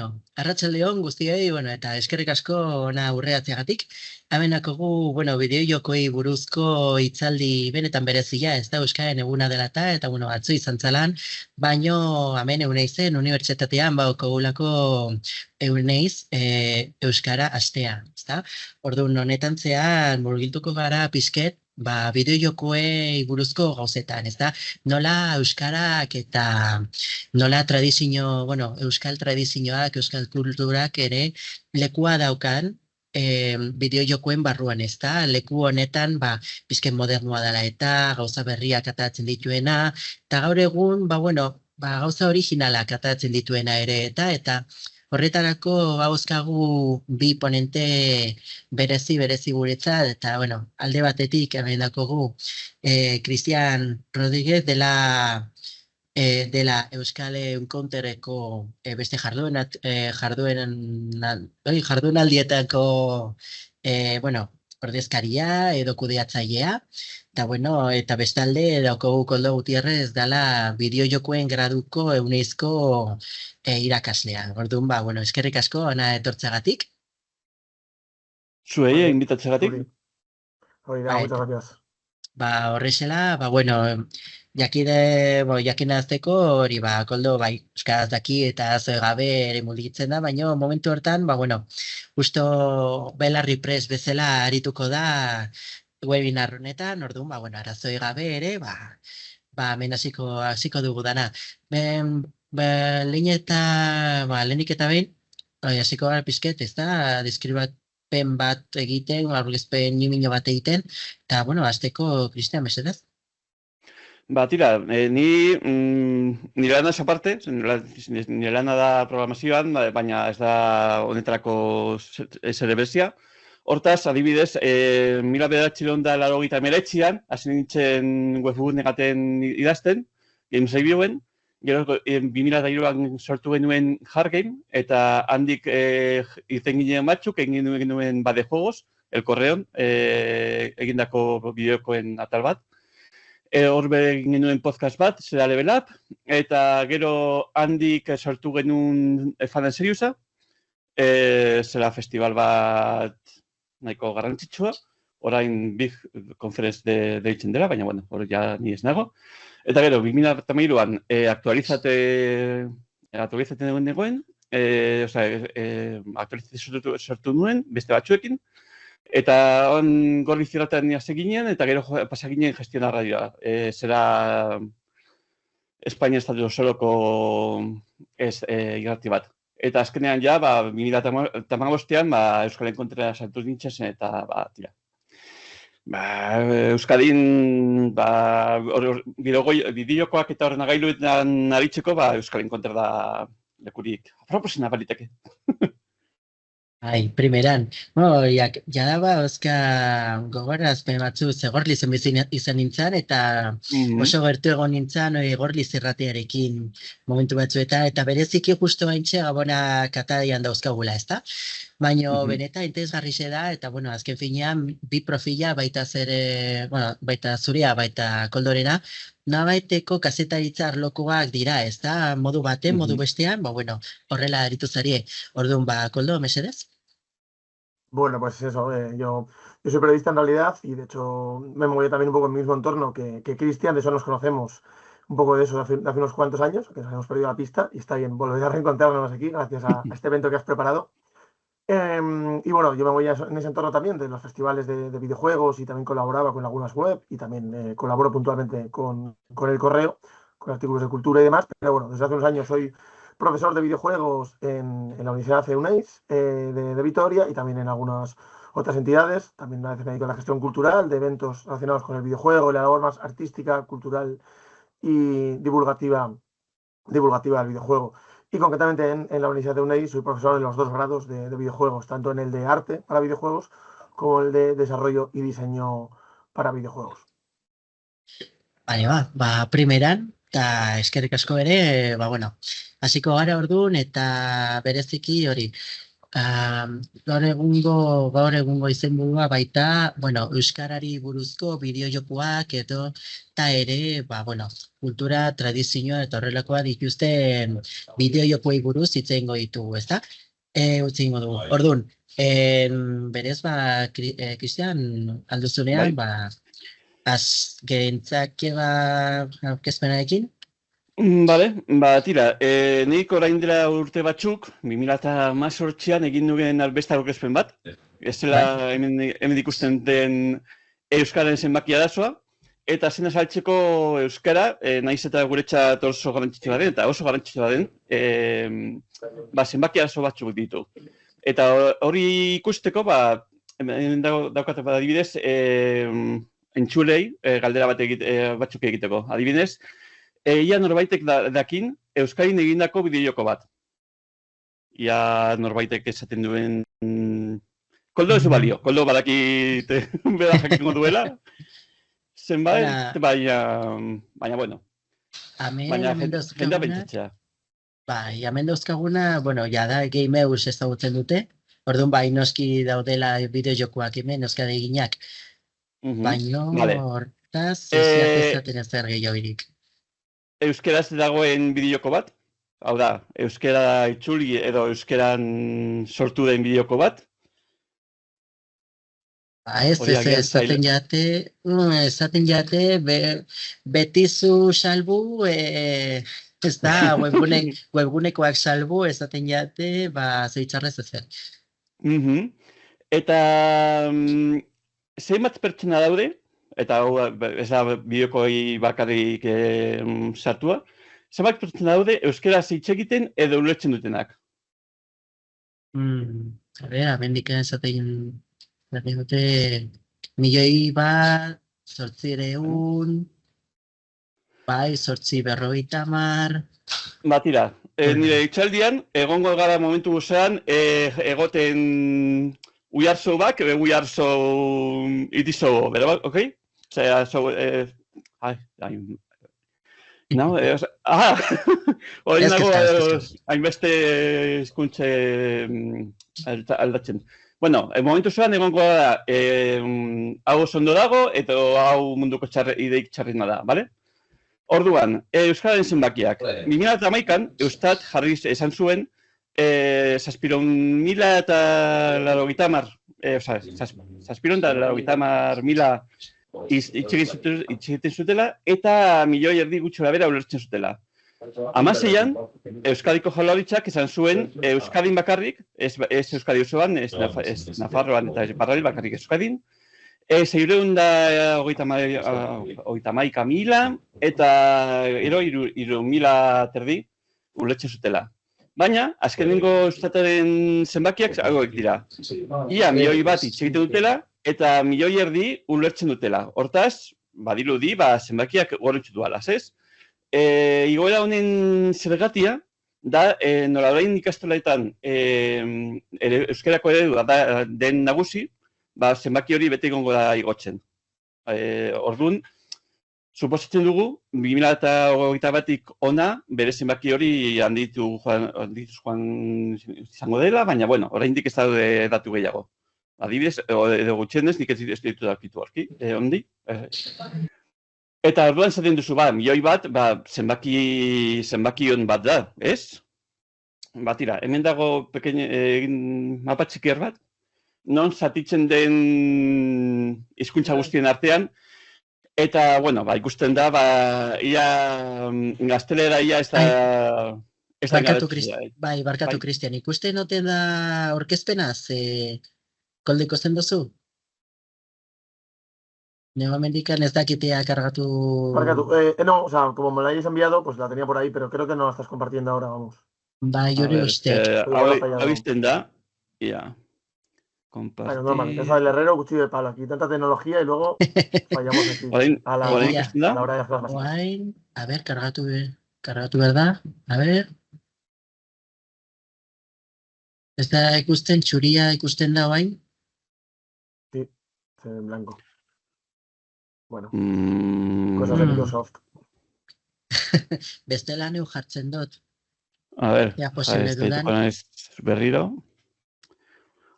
bueno, arratsaldeon guztioi, bueno, eta eskerrik asko ona aurreratzeagatik. Hemenakogu, bueno, bideojokoei buruzko hitzaldi benetan berezia, ez da Euskaren eguna dela eta bueno, atzo izan zalan, baino hemen euneizen unibertsitatean baukagulako euneiz Euskara astea, ezta? Orduan honetan zean murgilduko gara pizket, bideojokoei buruzko gauzetan, ezta? Nola euskarak eta nola bueno, euskal tradizioak, euskal kulturak ere lekua daukan bideojokoen barruan, ezta? Leku honetan, pizken modernua dela eta gauza berriak atatzen dituena, eta gaur egun, bueno, gauza originalak atatzen dituena ere, eta horretarako bauzkagu bi ponente berezi guretzat, eta, bueno, alde batetik hemen dakogu Cristian Rodríguez dela Euskal Encounterreko beste jardunaldietako bueno, ordezkaria edo kudeatzailea, eta bueno, eta bestalde daukagu Koldo Gutierrez dela bideojokoen graduko euneisko irakaslea. Orduan, bueno, eskerrik asko ona etortzagatik. Zuei, inbitatzegatik. Hori da, muchas gracias. Horrexela, bueno, jakinazteko hori, Koldo, euskaraz daki eta azoi gabe ere mugitzen da, baina momentu hortan, bueno, justo Belarri Press bezala arituko da webinar honetan, orduan, bueno, arazoi gabe ere, hemen hasiko dugu dana. Lehenik eta behin, hasiko gara pizket, ez da, deskribapen bat egiten, aurkezpen nimino bat egiten, eta, bueno, azteko, Cristian, mesedez? Tira, nire lana ez aparte, nire lana da programazioan, baina ez da honetarako zer bezia. Hortaz, adibidez, 1989an, hasi nintzen webgunegaten idazten, Games Reviewen, gero 2003an sortu genuen Hardgame, eta handik izen ginen batzuk, egin genuen Bade Juegos, El Correon, egindako bideokoen atal bat. Hor egin genuen podcast bat, zera Level Up, eta gero handik sortu genuen Fan and Seriousa, zera festival bat nahiko garrantzitsua, orain Big Conference deitzen dela, baina, bueno, hor ja ni ez nago. Eta gero, 2003an aktualizaten negoen, aktualizate sortu nuen, beste batzuekin, eta on Gorli Zirratan hasi ginen, eta gero pasa ginen Gestiona radioa. Zera Espainia Estatu Osoroko irrati bat. Eta azkenean ja, 2015an, Euskal Encontrera sartu nintzen, eta, tira. Euskadin, bideojokoak eta ordenagailuetan aritzeko, Euskal Encontrera da lekurik aproposena baliteke. Primeran. Jada Euska gogorazpen batzu Gorli izan nintzen, eta oso gertu egon nintzen Gorli Zirratiarekin momentu batzuetan, eta bereziki justo haintxe Gabona Katadian dauzkagula, ezta? Baina beneta interesgarrixe da, eta bueno, azken finean bi profila baita baita zurea, baita Koldorena, nabaiteko kazetaritza arlokoak dira, ezta? Modu baten, modu bestean, bueno, horrela aritu zarie. Orduan, Koldo, mesedez? Bueno, pues eso, yo soy periodista en realidad y de hecho me moví también un poco en el mismo entorno que Cristian, de eso nos conocemos un poco de eso hace unos cuantos años, que nos hemos perdido la pista y está bien volver a reencontrarnos aquí gracias a este evento que has preparado. Y bueno, yo me voy en ese entorno también de los festivales de videojuegos y también colaboraba con algunas web y también colaboro puntualmente con El Correo, con artículos de cultura y demás, pero bueno, desde hace unos años soy profesor de videojuegos en la Universidad CEUNEIS de Vitoria y también en algunas otras entidades. También a veces me dedico a la gestión cultural de eventos relacionados con el videojuego y la labor más artística, cultural y divulgativa del videojuego. Y concretamente en la Universidad de UNED soy profesor en los dos grados de videojuegos, tanto en el de arte para videojuegos como el de desarrollo y diseño para videojuegos. Primeran, eta eskerrik asko ere, bueno, hasiko gara orduan, eta bereziki hori, gaur egungo izenburua baita, euskarari buruzko bideojokoak eta ere, kultura, tradizioa eta horrelakoa dituzten bideojokoei buruz hitz egingo ditugu, ezta? Utzi egingo dugu. Orduan, berez, Cristian, alduzunean, gentzake aurkezpenarekin? Bale, tira, nik orain dela urte batzuk, 2018an egin nuen albesta aurkezpen bat. Ez dela hemen ikusten den Euskararen zenbaki arazoa, eta zen azaltzeko Euskara, nahiz eta guretzat oso garrantzitsua den, eta oso garrantzitsua den, zenbaki arazo batzuk ditu. Eta hori ikusteko, hemen daukate adibidez, entzulei galdera batzuk egiteko. Adibidez, ia norbaitek dakin Euskarin egindako bideojoko bat. Ia norbaitek esaten duen... Koldo ez du balio, Koldo badakit bera jakingo duela. Zenbait, baina bueno. Jendea pentsatzea. Hemen dauzkaguna, jada Gameus ezagutzen dute. Orduan, noski daudela bideojokoak hemen, euskara eginak. Baina hortaz, ez zaten ezer gehiagorik. Euskeraz dagoen bideojoko bat, hau da, euskera itzuli edo euskeran sortu den bideojoko bat. Esaten jate, betizu salbu, ez da, webgunekoak salbu, esaten jate, zeitzarrez ezer. Eta zenbat pertsona daude? Eta hau, ez da, bideokoi bakarrik sartua. Zenbat pertsona daude euskaraz hitz egiten edo ulertzen dutenak? Amendik esaten dute milioi bat, 800, 850. Tira, nire itxaldian, egongo gara momentu guzean, egoten Uiarzo bak, Uiarzo itizo, bera, okei? Osea, hori nago hainbeste hizkuntze aldatzen. Bueno, momentu zuan egongo da, hau oso ondo dago, eta hau munduko ideik txarrena da, bale? Orduan, Euskararen zenbakiak. 2011an, Eustat jarriz esan zuen, 750.000 itxegiten zutela, eta 1,5 milioi gutxora bera ulertzen zutela. 2016an, Euskadiko Jaurlaritzak esan zuen Euskadin bakarrik, ez Euskadi osoan, ez Nafarroan eta Iparralde bakarrik Euskadin, 631.000 eta 3.000 ulertzen zutela. Baina, azkenengo Eustataren zenbakiak hauek dira. Ia 1,1 milioi hitz egiten dutela, eta 1,5 milioi ulertzen dutela. Hortaz, badirudi, zenbakiak gorritzu dualaz, ez? Igoera honen zergatia, da, nolabain ikastolaetan euskarako eredua den nagusi, zenbaki hori bete egongo da igotzen. Orduan, suposatzen dugu, 2021tik ona, bere zenbaki hori handitu joan izango dela, baina, oraindik ez daude datu gehiago. Adibidez, edo gutxienez, nik ez ditu dakitu aurki, ondi. Eta orduan zaten duzu, 1,0 milioi bat, zenbaki on bat da, ez? Tira, hemen dago mapa txikier bat, non zatitzen den hizkuntza guztien artean, eta, ikusten da, ia gaztelera ia ez da... Barkatu, Cristian, ikusten noten da orkezpenaz, Koldo ikusten duzu? Nuevamente ez dakitea kargatu... Barkatu, no, o sea, como me la hayas enviado, pues la tenía por ahí, pero creo que no la estás compartiendo ahora, vamos. Jori uste. Abisten da, ia. Bueno, normal, eso del herrero, cuchillo de palo. Aquí tanta tecnología y luego fallamos aquí. A la hora de hacer las cosas. A ver, cargatu, ¿verdad? A ver. Ez da ikusten, txuria ikusten da bain? Sí, se ve en blanco. Bueno, cosas de Microsoft. Bestela neu jartzen dut. A ver, posible dudan. berriro.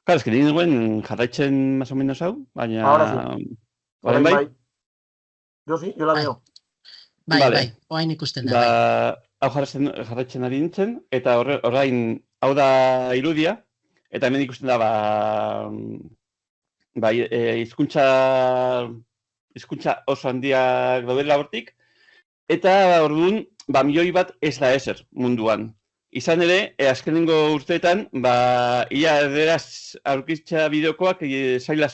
Claro, es que ninduen jarraitzen más o menos hau, baina... Ahora sí. Orain bai? Yo sí, yo la veo. Bai, oain ikusten da, bai. Hau jarraitzen ari nintzen, eta orain hau da irudia, eta hemen ikusten da, hizkuntza oso handiak daudela hortik, eta orduan, milioi bat ez da ezer munduan. Izan ere, azkenengo urteetan, ia ederaz aurkitza bideokoak zaila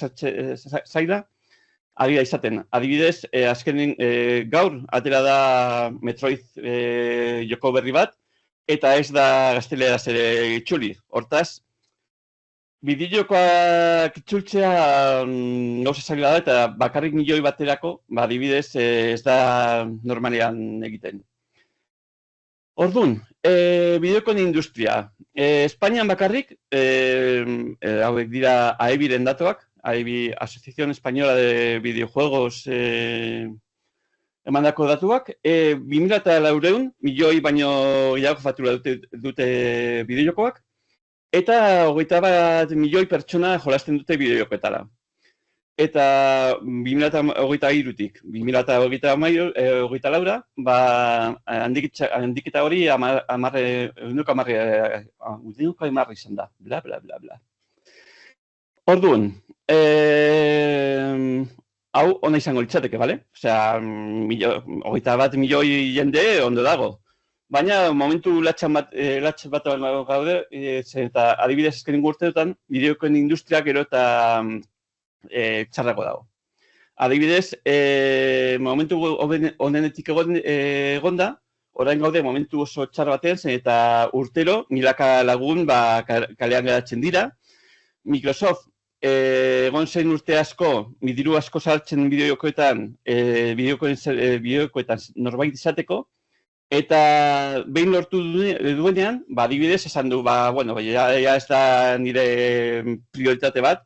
ari da izaten. Adibidez, azkenen gaur atera da Metroid joko berri bat, eta ez da gazteleraz ere itzuli. Hortaz, bideojokoak itzultzea gauza zaila da, eta bakarrik milioi baterako, adibidez, ez da normalean egiten. Orduan, bideojokoen industria. Espainian bakarrik, hauek dira AEBIren datuak, AEBI, Asociación Española de Videojuegos emandako datuak, 2.400 milioi baino gehiago faktura dute bideojokoak, eta 21 milioi pertsona jolasten dute bideojokoetara. Eta 2023-tik 2024 handiketa hori 10 izan da. Bla, bla, bla, bla. Orduan, hau ona izango litzateke, bale? Osea, 21 milioi jende ondo dago. Baina, momentu latx bat gaude, eta adibidez azkenengo urteetan, bideojokoen industria gero eta txarrago dago. Adibidez, momentu onenetik egonda, orain gaude momentu oso txar batean, eta urtero, milaka lagun kalean geratzen dira. Microsoft, egon zen urte asko, diru asko sartzen bideojokoetan norbait izateko, eta behin lortu duenean, adibidez, esan du, ja ez da nire prioritate bat,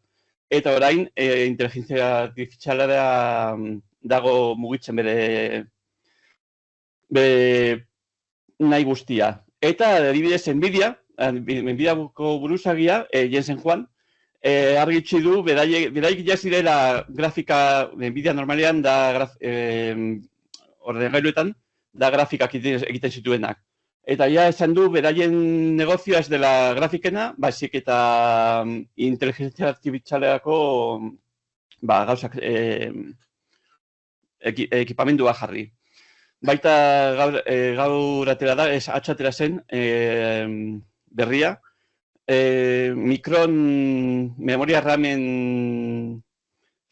eta orain, inteligentzia artifiziala dago mugitzen bere nahi guztia. Eta, adibidez, Nvidiako buruzagia, Jensen Huang, argitsi du, beraik jazirela grafika, Nvidia normalean da ordenagailuetan, da grafikak egiten zituenak. Eta ja esan du, beraien negozioa ez dela grafikena, baizik eta inteligentzia artifizialeko gauzak ekipamendua jarri. Baita gaur atera da, atxatera zen berria, Micron memoria ramen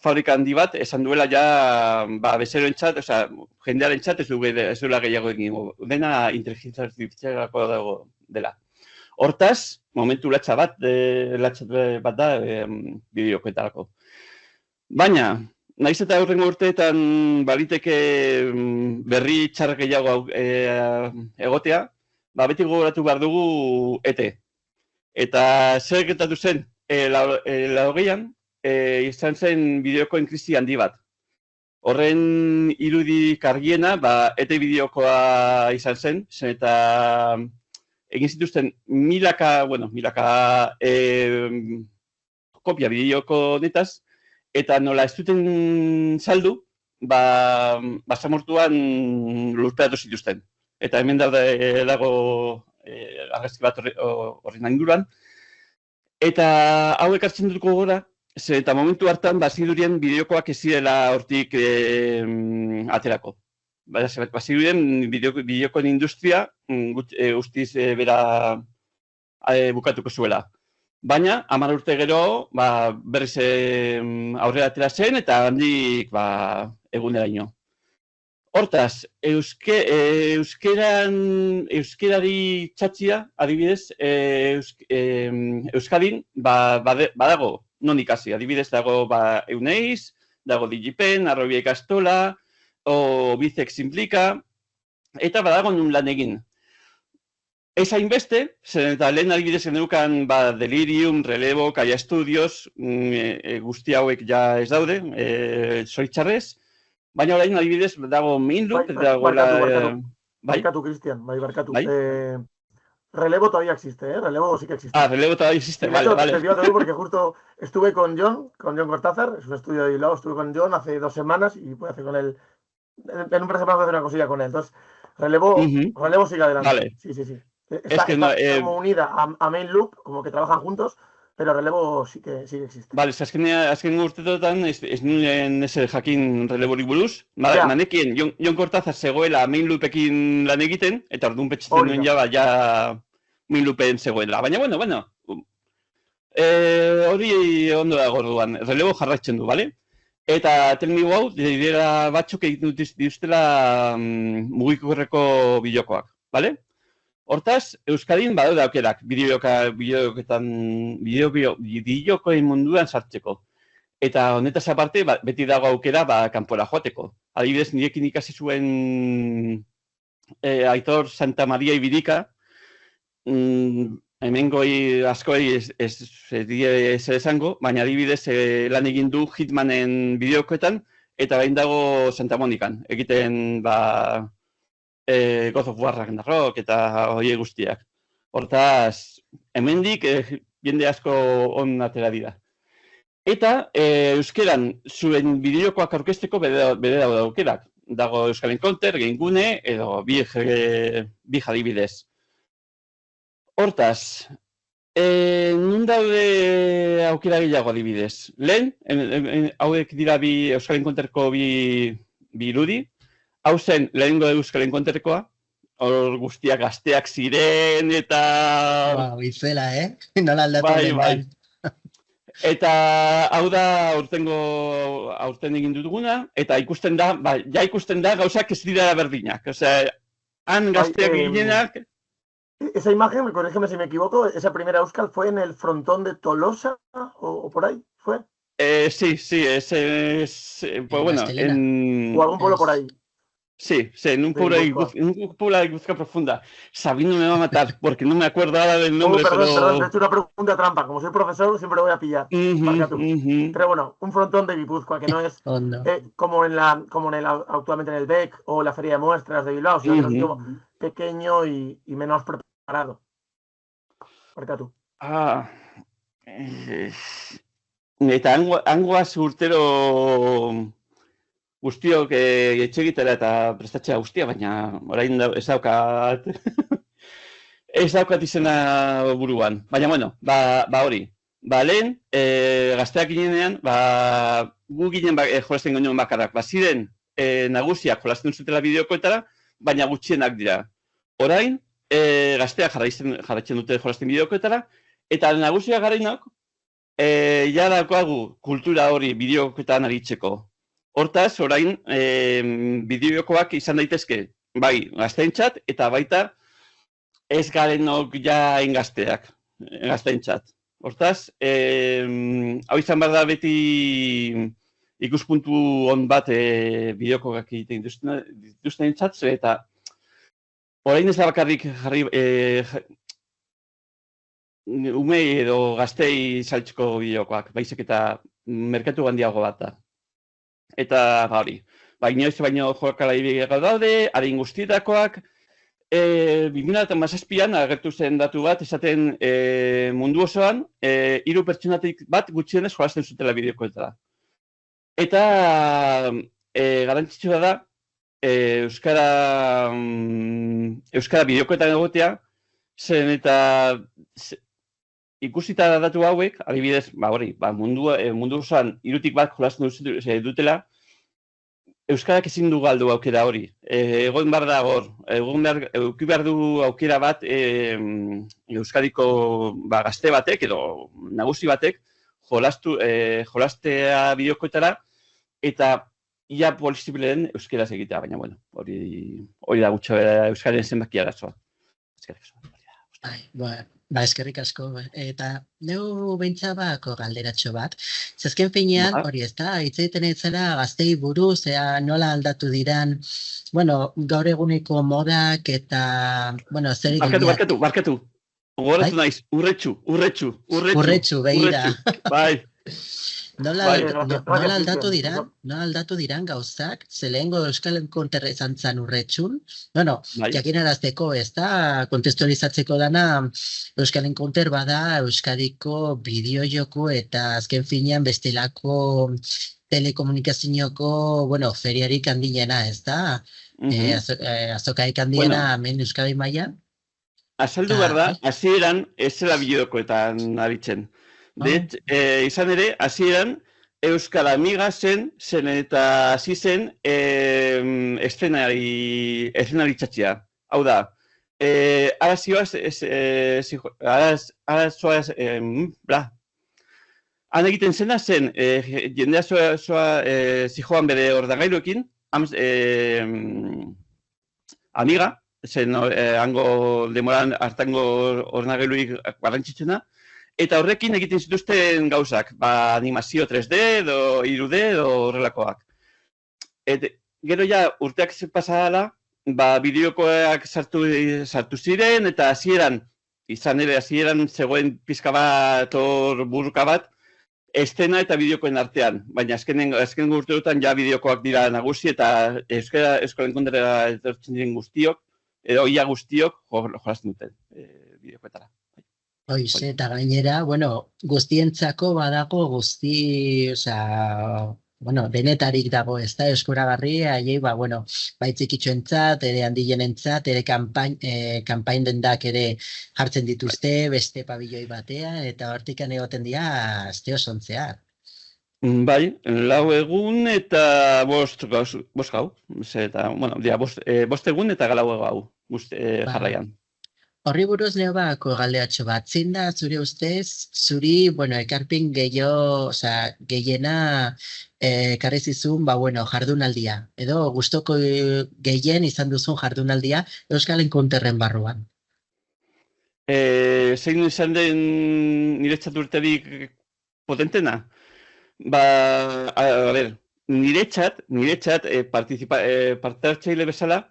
fabrika handi bat, esan duela ja bezeroentzat, osea, jendearentzat ez duela gehiago egingo. Dena inteligentzia artifizialako dago dela. Hortaz, momentu latxa bat da bideojokoetarako. Baina, nahiz eta aurrengo urteetan baliteke berri txar gehiago egotea, beti gogoratu behar dugu ET. Eta zer gertatu zen, 80an, izan zen bideojokoen krisi handi bat. Horren irudik argiena, ET bideojokoa izan zen, eta egin zituzten milaka kopia bideojoko honetaz, eta nola ez duten saldu, basamortuan lurperatu zituzten. Eta hemen dago argazki bat horren inguruan. Eta hau ekartzen dutuko gora, eta momentu hartan bazirudien bideokoak ez zirela hortik aterako. Bazirudien bideokoen industria guztiz bera bukatuko zuela. Baina, 10 urte gero, berriz aurrera atera zen eta handik eguneraino. Hortaz, euskerari txatxia, adibidez, Euskadin badago non ikasi. Adibidez, dago Euneiz, dago Digipen, Arrobia ikastola, o Bicex Implika, eta badago nun lan egin. Ez hainbeste, eta lehen adibidez geneukan Delirium, Relevo, Kaya Studios, guzti hauek ja ez daude, zoritxarrez. Baina orain adibidez dago Mainloop, dago Barkatu, Cristian, barkatu. Relevo todavía existe, ¿eh? Relevo sí que existe. Ah, Relevo todavía existe, De vale, hecho, vale. te digo porque justo estuve con John Cortázar, es un estudio de Bilbao, estuve con John hace 2 semanas y pude hacer con él, en un par de semanas voy a hacer una cosilla con él. Entonces, Ujú, Relevo sigue adelante, vale. sí. Es que no, Está como unida a Main Loop, como que trabajan juntos, pero Relevo sí que existe. vale, azken urteetan ez nuen ez jakin Relebori buruz. Ja, Manekien, Jon Cortázar zegoela main loopekin lan egiten, eta orduan petxatzen hori nuen da. ja main loopen zegoela. Baina, bueno, hori ondo dago orduan, Relebo jarraitzen du, bale? Eta tekniko hau, dira batzuk egiten dituztela mugikorreko bideokoak, bale? Hortaz, Euskadin badaude aukerak bideokoen munduan sartzeko. Eta honetaz aparte, beti dago aukera kanpora joateko. Adibidez, nirekin ikasi zuen Aitor Santa Maria Ibirika, hemengoi askoi ez esango, baina adibidez lan egin du Hitmanen bideokoetan, eta bain dago Santa Monikan, egiten God of War Ragnarok eta horiek guztiak. Hortaz, hemendik jende asko on atera dira. Eta euskeran zuen bideokoak aurkezteko bere dago aukerak. Dago Euskal Encounter, Gamegune edo bi adibidez. Hortaz, nun daude aukera gehiago adibidez? Lehen, hauek dira Euskal Encounterko bi irudi. Hau zen, lehenengo Euskal Encounterkoa, hor guztiak gazteak ziren, eta... Izela, Nola aldatu den. Bai. Eta hau da aurten egin duguna, eta ikusten da gauzak ez dira berdinak. Osea, han gazteak ginenak... Esa imagen, corrígeme si me equivoco, esa primera Euskal fue en el frontón de Tolosa, o por ahí, ¿fue? Sí, pues bueno, o algún pueblo por ahí. Sí, en un pueblo de Guipúzcoa profunda. Sabino me va a matar porque no me acuerdo ahora del nombre, perdón, te he hecho una pregunta trampa. Como soy profesor, siempre lo voy a pillar. Pero bueno, un frontón de Guipúzcoa, que no es como actualmente en el BEC o la Feria de Muestras de Bilbao, sino que es un sitio pequeño y menos preparado. Barkatu. Eta hangoaz urtero... Guztiok etxegitera eta prestatzea guztia, baina orain ez daukat izena buruan. Baina, bueno, hori. Lehen, gazteak ginenean, gu ginen jolasten genuen bakarrak. Ziren nagusiak jolasten zutela bideokoetara, baina gutxienak dira. Orain, gazteak jarraitzen dute jolasten bideokoetara, eta nagusiak garainak, ja daukagu kultura hori bideokoetan aritzeko. Hortaz, orain, bideokoak izan daitezke, bai, gazteentzat, eta baita ez garenok ja gazteentzat. Hortaz, hau izan behar da beti ikuspuntu on bat bideokoak egiten dituztenentzat, eta orain ez da bakarrik jarri umei edo gaztei saltzeko bideokoak, baizik eta merkatu handiago bat da. Eta hori, inoiz baino jokala ibigago daude, adin guztietakoak, 2017an agertu zen datu bat, esaten mundu osoan, 3 pertsonatik bat gutxienez jolasten zutela bideokoetara. Eta garrantzitsua da, euskara bideokoetan egotea, zen eta ikusita datu hauek, adibidez, mundu osoan 3tik bat jolasten dutela, euskarak ezin du galdu aukera hori. Egon behar da hor, eduki behar du aukera bat euskadiko gazte batek edo nagusi batek jolastea bideokoetara eta ia posibleen euskaraz egitea, baina bueno, hori da gutxo euskaren zenbaki arazoa. Eskerrik asko. Eta neu bentsabako galderatxo bat. Zezken finean, hori ez da, hitz egiten etzela gaztei buruz, nola aldatu diran, gaur eguneko modak eta, zer egin... Barkatu. Gogoratu naiz, urretxu. Urretxu, behira. Bai. Nola, Gracias, nola Cristian. aldatu diran gauzak, ze lehengo Euskal Encounter izan zan urretxun, bueno, Bai. jakinarazteko, ez da, kontestualizatzeko dana, Euskal Encounter bada Euskadiko bideojoku eta azken finean bestelako telekomunikazioko, bueno, feriarik handiena, ez da, azokaik handiena hemen Euskadi mailan. Azaldu behar da, hasieran ez zela bideokoetan aritzen. Izan ere, hasieran Euskal Amiga zen eta hasi zen eszenaritzatzea. Hau da, han egiten zena zen, jendea zijoan bere ordagailuekin, Amiga, zen hango demoran hartango ordenagailurik garrantzitsena, eta horrekin egiten zituzten gauzak, animazio 3D edo 3D edo horrelakoak. Gero ja urteak pasadala, bideokoak sartu ziren, eta hasieran zegoen pizka bat hor burruka bat, eszena eta bideokoen artean, baina azken urteotan ja bideokoak dira nagusi, eta Euskal Encounterera etortzen diren guztiok, edo ia guztiok jolasten duten bideokoetara. Hoiz, eta gainera, bueno, guztientzako badago denetarik dago, ez da, eskuragarri, haiei, baitzikitxoentzat, ere handienentzat, ere kanpain dendak ere jartzen dituzte, beste pabilloi batean, eta hortikan egoten dira, azte osontzear. Bai, 4 egun eta 5 gau. Bost egun eta 4 gau, jarraian. Horri buruz neo bako galdeatxo bat, zin da, zure ustez, zuri, ekarpin gehiena karri zizun, jardunaldia, edo gustoko gehien izan duzun jardunaldia Euskal Encounterren barruan. Zein izan den niretzat urterik potentena? Niretzat, parte hartzaile bezala,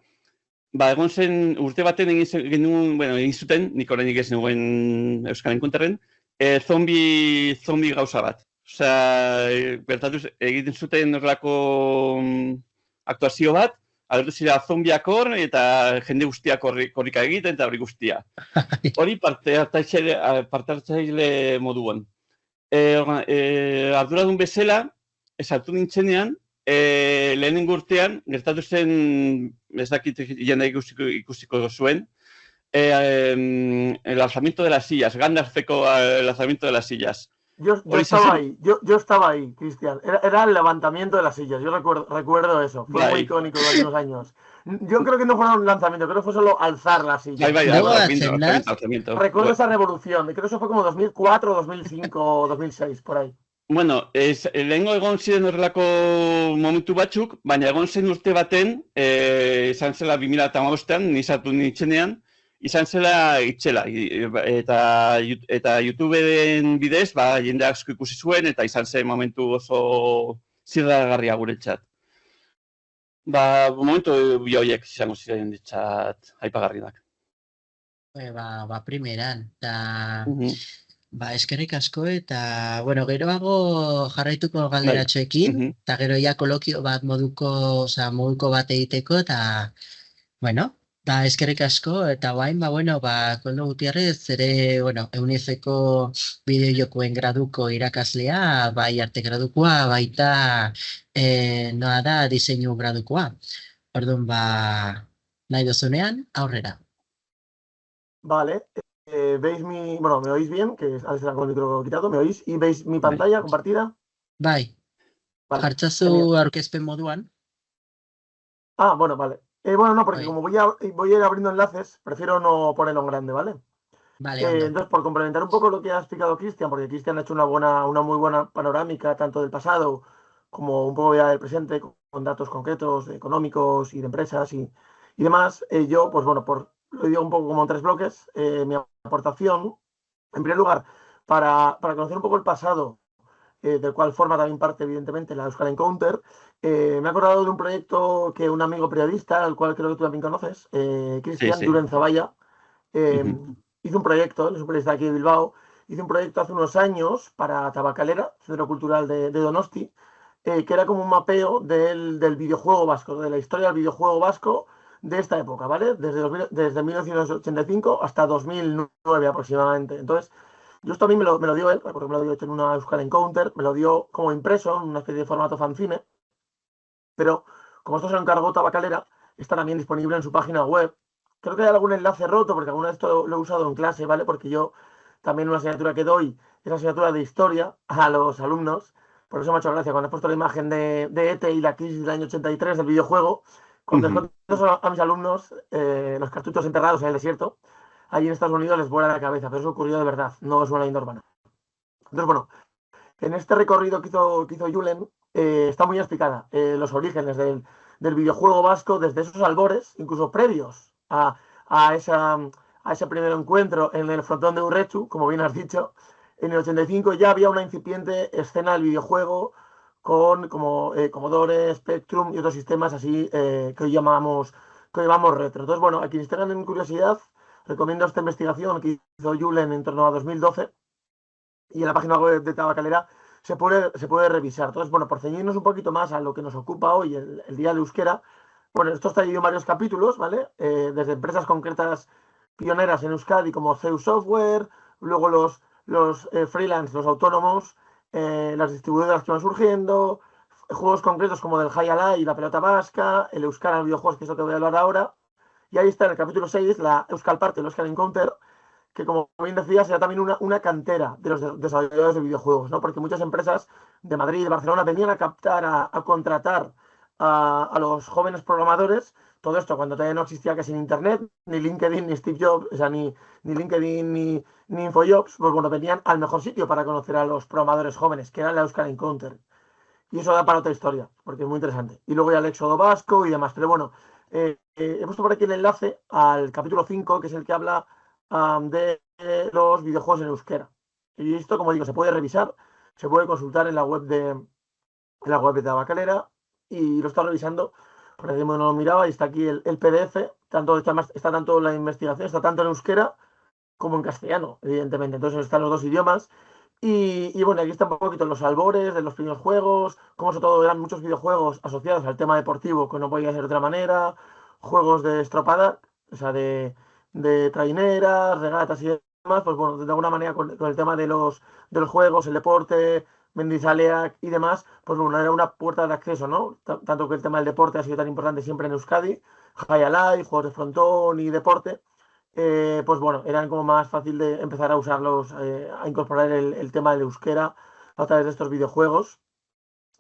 egon zen urte baten egin zuten, nik orainik ez nuen Euskal Encounterren, zombi gauza bat. Bertatuz egiten zuten horrelako aktuazio bat, agertu zira zombiak hor eta jende guztiak korrika egiten eta hori guztia. Hori parte hartzaile moduan. Arduradun bezala, esartu nintzenean, lehenengo urtean, gertatu zen, ez dakit jende ikusiko zuen, el lanzamiento de las sillas, Gandalfeko el lanzamiento de las sillas. Yo estaba ahí, Cristian. Era el levantamiento de las sillas, yo recuerdo eso, fue muy icónico hace unos años. Yo creo que no fue un lanzamiento, creo que fue solo alzar las sillas. Recuerdo esa revolución, creo que eso fue como 2004, 2005, 2006, por ahí. Bueno, lehengo egon ziren horrelako momentu batzuk, baina egon zen urte baten, izan zela 2015an, nizatu nintzenean, izan zela itxela. Eta YouTuberen bidez, jende asko ikusi zuen, eta izan zen momentu oso zirragarria guretzat. Momentu bioiek izango ziren ditzat aipagarriak. Primeran, eta... eskerrik asko eta, geroago jarraituko galderatxoekin, eta gero ja kolokio bat moduko bat egiteko, eta, eskerrik asko, eta guain, Koldo Gutierrez, ere, EUNICEFeko bideojokoen graduko irakaslea, bai arte gradukoa, baita, noa da, diseinu gradukoa. Orduan, nahi dozunean, aurrera. Vale. ¿Veis me oís bien? Que a veces con el micro quitado, ¿me oís? ¿Y veis mi pantalla compartida? Bai. Jartzazu aurkezpen moduan. Vale. Porque como voy a ir abriendo enlaces, prefiero no ponerlo en grande, ¿vale? Vale. Entonces, por complementar un poco lo que ha explicado Cristian, porque Cristian ha hecho una muy buena panorámica, tanto del pasado como un poco ya del presente, con datos concretos, económicos y de empresas y demás. Yo, lo digo un poco como en 3 bloques, mi aportación, en primer lugar, para conocer un poco el pasado, del cual forma también parte, evidentemente, la Euskal Encounter, me he acordado de un proyecto que un amigo periodista, al cual creo que tú también conoces, Cristian Duren Zavalla, hizo un proyecto, es un periodista aquí de Bilbao, hice un proyecto hace unos años para Tabacalera, Centro Cultural de Donosti, que era como un mapeo del videojuego vasco, de la historia del videojuego vasco de esta época, ¿vale? Desde 1985 hasta 2009 aproximadamente. Entonces, yo esto a mí me lo dio él, porque me lo dio hecho en una Euskal Encounter, me lo dio como impreso, en una especie de formato fanzine, pero como esto se lo encargó Tabacalera, está también disponible en su página web. Creo que hay algún enlace roto, porque alguna vez esto lo he usado en clase, ¿vale? Porque yo también una asignatura que doy es asignatura de historia a los alumnos. Por eso me ha hecho gracia cuando he puesto la imagen de ETE y la crisis del año 83 del videojuego. Cuando les Ujú. cuento a mis alumnos los cartuchos enterrados en el desierto, allí en Estados Unidos les vuela la cabeza, pero eso ocurrió de verdad, no es una leyenda urbana. Entonces, bueno, en este recorrido que hizo Julen, está muy explicada los orígenes del videojuego vasco desde esos albores, incluso previos a, esa, a ese primer encuentro en el frontón de Urrechu, como bien has dicho. En el 85 ya había una incipiente escena del videojuego con como Commodore, Spectrum y otros sistemas así que hoy llamamos retro. Entonces, bueno, a quienes tengan en curiosidad, recomiendo esta investigación que hizo Julen en torno a 2012 y en la página web de Tabacalera se puede revisar. Entonces, bueno, por ceñirnos un poquito más a lo que nos ocupa hoy, el Día de Euskera, bueno, esto está dividido en varios capítulos, ¿vale? Desde empresas concretas pioneras en Euskadi como Zeus Software, luego los freelance, los autónomos, las distribuidoras que van surgiendo, juegos concretos como del High Alai y la pelota vasca, el Euskara en videojuegos, que es lo que voy a hablar ahora. Y ahí está en el capítulo 6 la Euskal Parte, el Euskal Encounter, que como bien decía, será también una cantera de los desarrolladores de videojuegos, ¿no? Porque muchas empresas de Madrid y de Barcelona venían a captar, a contratar a los jóvenes programadores. Todo esto cuando todavía no existía casi ni Internet, ni LinkedIn, ni Steve Jobs, o sea, ni LinkedIn, ni InfoJobs, pues bueno, venían al mejor sitio para conocer a los programadores jóvenes, que era la Euskal Encounter. Y eso da para otra historia, porque es muy interesante. Y luego ya el éxodo vasco y demás. Pero bueno, he puesto por aquí el enlace al capítulo 5 que es el que habla de los videojuegos en euskera. Y esto, como digo, se puede revisar, se puede consultar en la web de Tabacalera y lo está revisando. Por ejemplo, no lo miraba y está aquí el PDF, está tanto la investigación, está tanto en euskera como en castellano, evidentemente. Entonces están los dos idiomas. Y bueno, aquí están un poquito los albores de los primeros juegos, como sobre todo eran muchos videojuegos asociados al tema deportivo, que no podía ser de otra manera, juegos de estropada, o sea, de traineras, regatas y demás, pues bueno, de alguna manera con el tema de los juegos, el deporte, Mendizaleak y demás, pues bueno, era una puerta de acceso, ¿no? Tanto que el tema del deporte ha sido tan importante siempre en Euskadi, High Alive, juegos de frontón y deporte, pues bueno, eran como más fácil de empezar a usarlos, a incorporar el tema del euskera a través de estos videojuegos.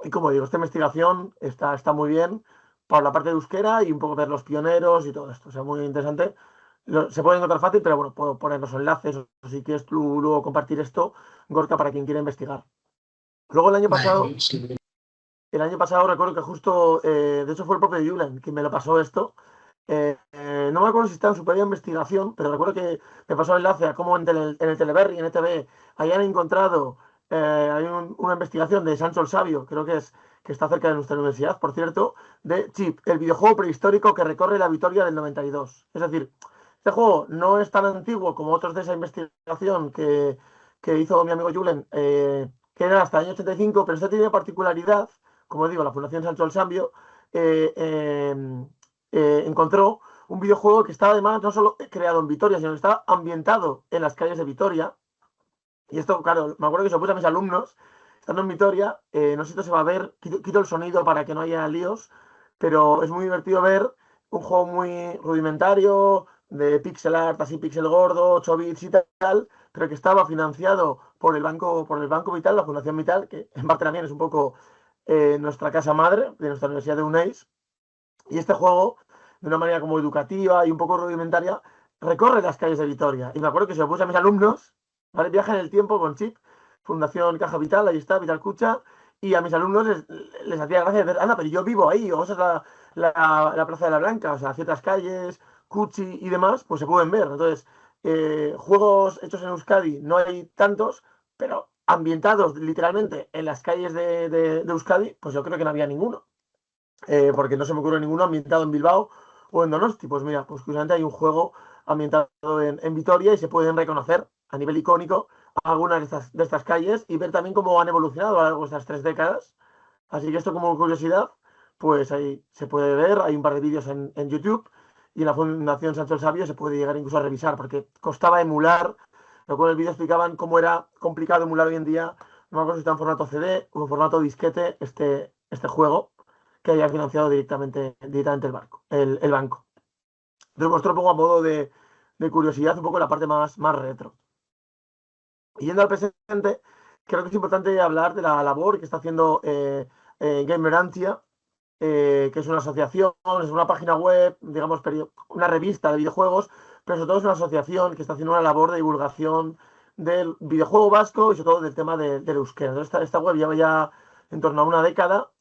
Y como digo, esta investigación está muy bien para la parte de euskera y un poco ver los pioneros y todo esto. O sea, muy interesante. Se puede encontrar fácil, pero bueno, puedo poner los enlaces o si quieres tú luego compartir esto, Gorka, para quien quiera investigar. Luego Vale, sí. el año pasado recuerdo que justo, de hecho fue el propio Julen quien me lo pasó esto. No me acuerdo si estaba en su propia investigación, pero recuerdo que me pasó el enlace a cómo en el Teleberry, en ETV, hayan encontrado hay una investigación de Sancho el Sabio, creo que está cerca de nuestra universidad, por cierto, de Chip, el videojuego prehistórico que recorre la Vitoria del 92. Es decir, este juego no es tan antiguo como otros de esa investigación que hizo mi amigo Julen, que era hasta el año 85, pero este tiene particularidad, como digo, la Fundación Sancho el Sabio, eh, eh, encontró un videojuego que estaba además no solo creado en Vitoria, sino que estaba ambientado en las calles de Vitoria. Y esto, claro, me acuerdo que se lo puse a mis alumnos, estando en Vitoria, no sé si esto se va a ver, quito el sonido para que no haya líos, pero es muy divertido ver un juego muy rudimentario, de pixel art, así pixel gordo, 8 bits y tal, pero que estaba financiado por el Banco Vital, la Fundación Vital, que en parte también es un poco nuestra casa madre de nuestra Universidad de UNEIS. Y este juego, de una manera como educativa y un poco rudimentaria, recorre las calles de Vitoria. Y me acuerdo que se lo puse a mis alumnos, ¿vale? Viaja en el tiempo con Chip, Fundación Caja Vital, ahí está, Vital Cucha, y a mis alumnos les hacía gracia ver, anda, pero yo vivo ahí, o sea, es la Plaza de la Blanca, o sea, ciertas calles, Cuchi y demás, pues se pueden ver. Entonces, juegos hechos en Euskadi no hay tantos, pero ambientados literalmente en las calles de Euskadi, pues yo creo que no había ninguno, porque no se me ocurre ninguno ambientado en Bilbao o en Donosti. Pues mira, pues curiosamente hay un juego ambientado en Vitoria y se pueden reconocer a nivel icónico algunas de estas calles y ver también cómo han evolucionado a lo largo de estas 3 décadas. Así que esto como curiosidad, pues ahí se puede ver, hay un par de vídeos en YouTube y en la Fundación Sancho el Sabio se puede llegar incluso a revisar porque costaba emular, luego en el vídeo explicaban cómo era complicado emular hoy en día, no me acuerdo si está en formato CD o en formato disquete este juego que haya financiado directamente el banco. Entonces muestro un poco a modo de curiosidad, un poco la parte más retro. Y yendo al presente, creo que es importante hablar de la labor que está haciendo Gamerantia, que es una asociación, es una página web, digamos, una revista de videojuegos, pero sobre todo es una asociación que está haciendo una labor de divulgación del videojuego vasco y sobre todo del tema del euskera. Entonces, esta web lleva ya en torno a una década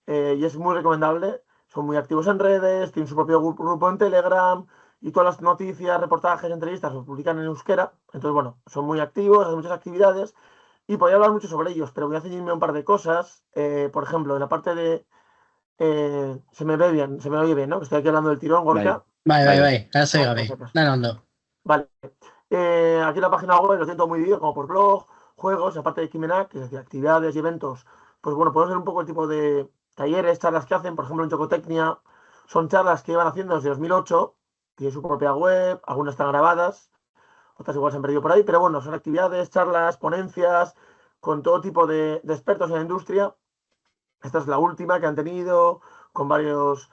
y es muy recomendable. Son muy activos en redes, tienen su propio grupo en Telegram y todas las noticias, reportajes, entrevistas se publican en euskera. Entonces, bueno, son muy activos, hacen muchas actividades y podría hablar mucho sobre ellos, pero voy a ceñirme a un par de cosas. Por ejemplo, en la parte de se me oye bien, ¿no? Que estoy aquí hablando del tirón, Gorka. Bai, arazo Por gabe, si acaso. dan ondo. Vale. Aquí en la página web lo siento muy dividido, como por blog, juegos, aparte de Kimenak, que es decir, actividades y eventos. Pues bueno, podemos ver un poco el tipo de talleres, charlas que hacen. Por ejemplo, en Chocotecnia son charlas que llevan haciendo desde 2008, tienen su propia web, algunas están grabadas, otras igual se han perdido por ahí, pero bueno, son actividades, charlas, ponencias, con todo tipo de expertos en la industria. Esta es la última que han tenido con varios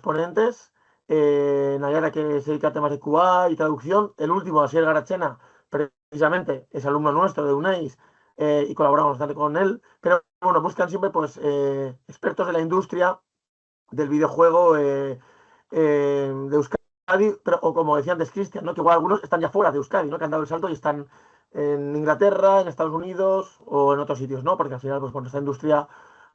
ponentes. Nayara, que se dedica a temas de QA y traducción. El último, Asier Garachena, precisamente es alumno nuestro de UNAIS y colaboramos bastante con él. Pero bueno, buscan siempre pues, expertos de la industria del videojuego de Euskadi, pero, o como decía antes Cristian, ¿no? Que igual algunos están ya fuera de Euskadi, ¿no? Que han dado el salto y están en Inglaterra, en Estados Unidos o en otros sitios, ¿no? Porque al final, pues, bueno, esta industria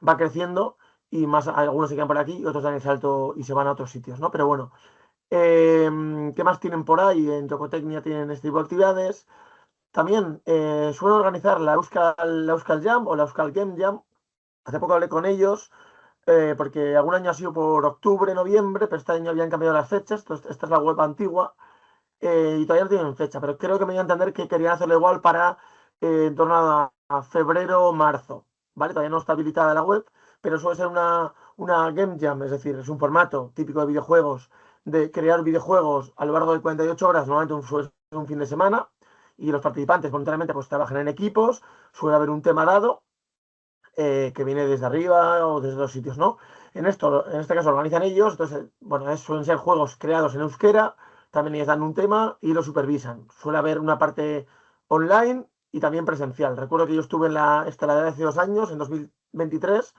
va creciendo y más algunos se quedan por aquí y otros dan el salto y se van a otros sitios, ¿no? Pero bueno, ¿qué más tienen por ahí? En Tocotecnia tienen este tipo de actividades. También suelen organizar la Euskal Jam o la Euskal Game Jam. Hace poco hablé con ellos porque algún año ha sido por octubre, noviembre, pero este año habían cambiado las fechas. Entonces, esta es la web antigua y todavía no tienen fecha, pero creo que me dio a entender que querían hacerlo igual para en torno a febrero o marzo, ¿vale? Todavía no está habilitada la web, pero suele ser una Game Jam, es decir, es un formato típico de videojuegos, de crear videojuegos a lo largo de 48 horas, normalmente suele ser un fin de semana, y los participantes voluntariamente pues trabajan en equipos, suele haber un tema dado que viene desde arriba o desde los sitios, ¿no? En este caso lo organizan ellos, entonces, bueno, suelen ser juegos creados en euskera, también ellos dan un tema y lo supervisan. Suele haber una parte online y también presencial. Recuerdo que yo estuve en la de hace 2 años, en 2023,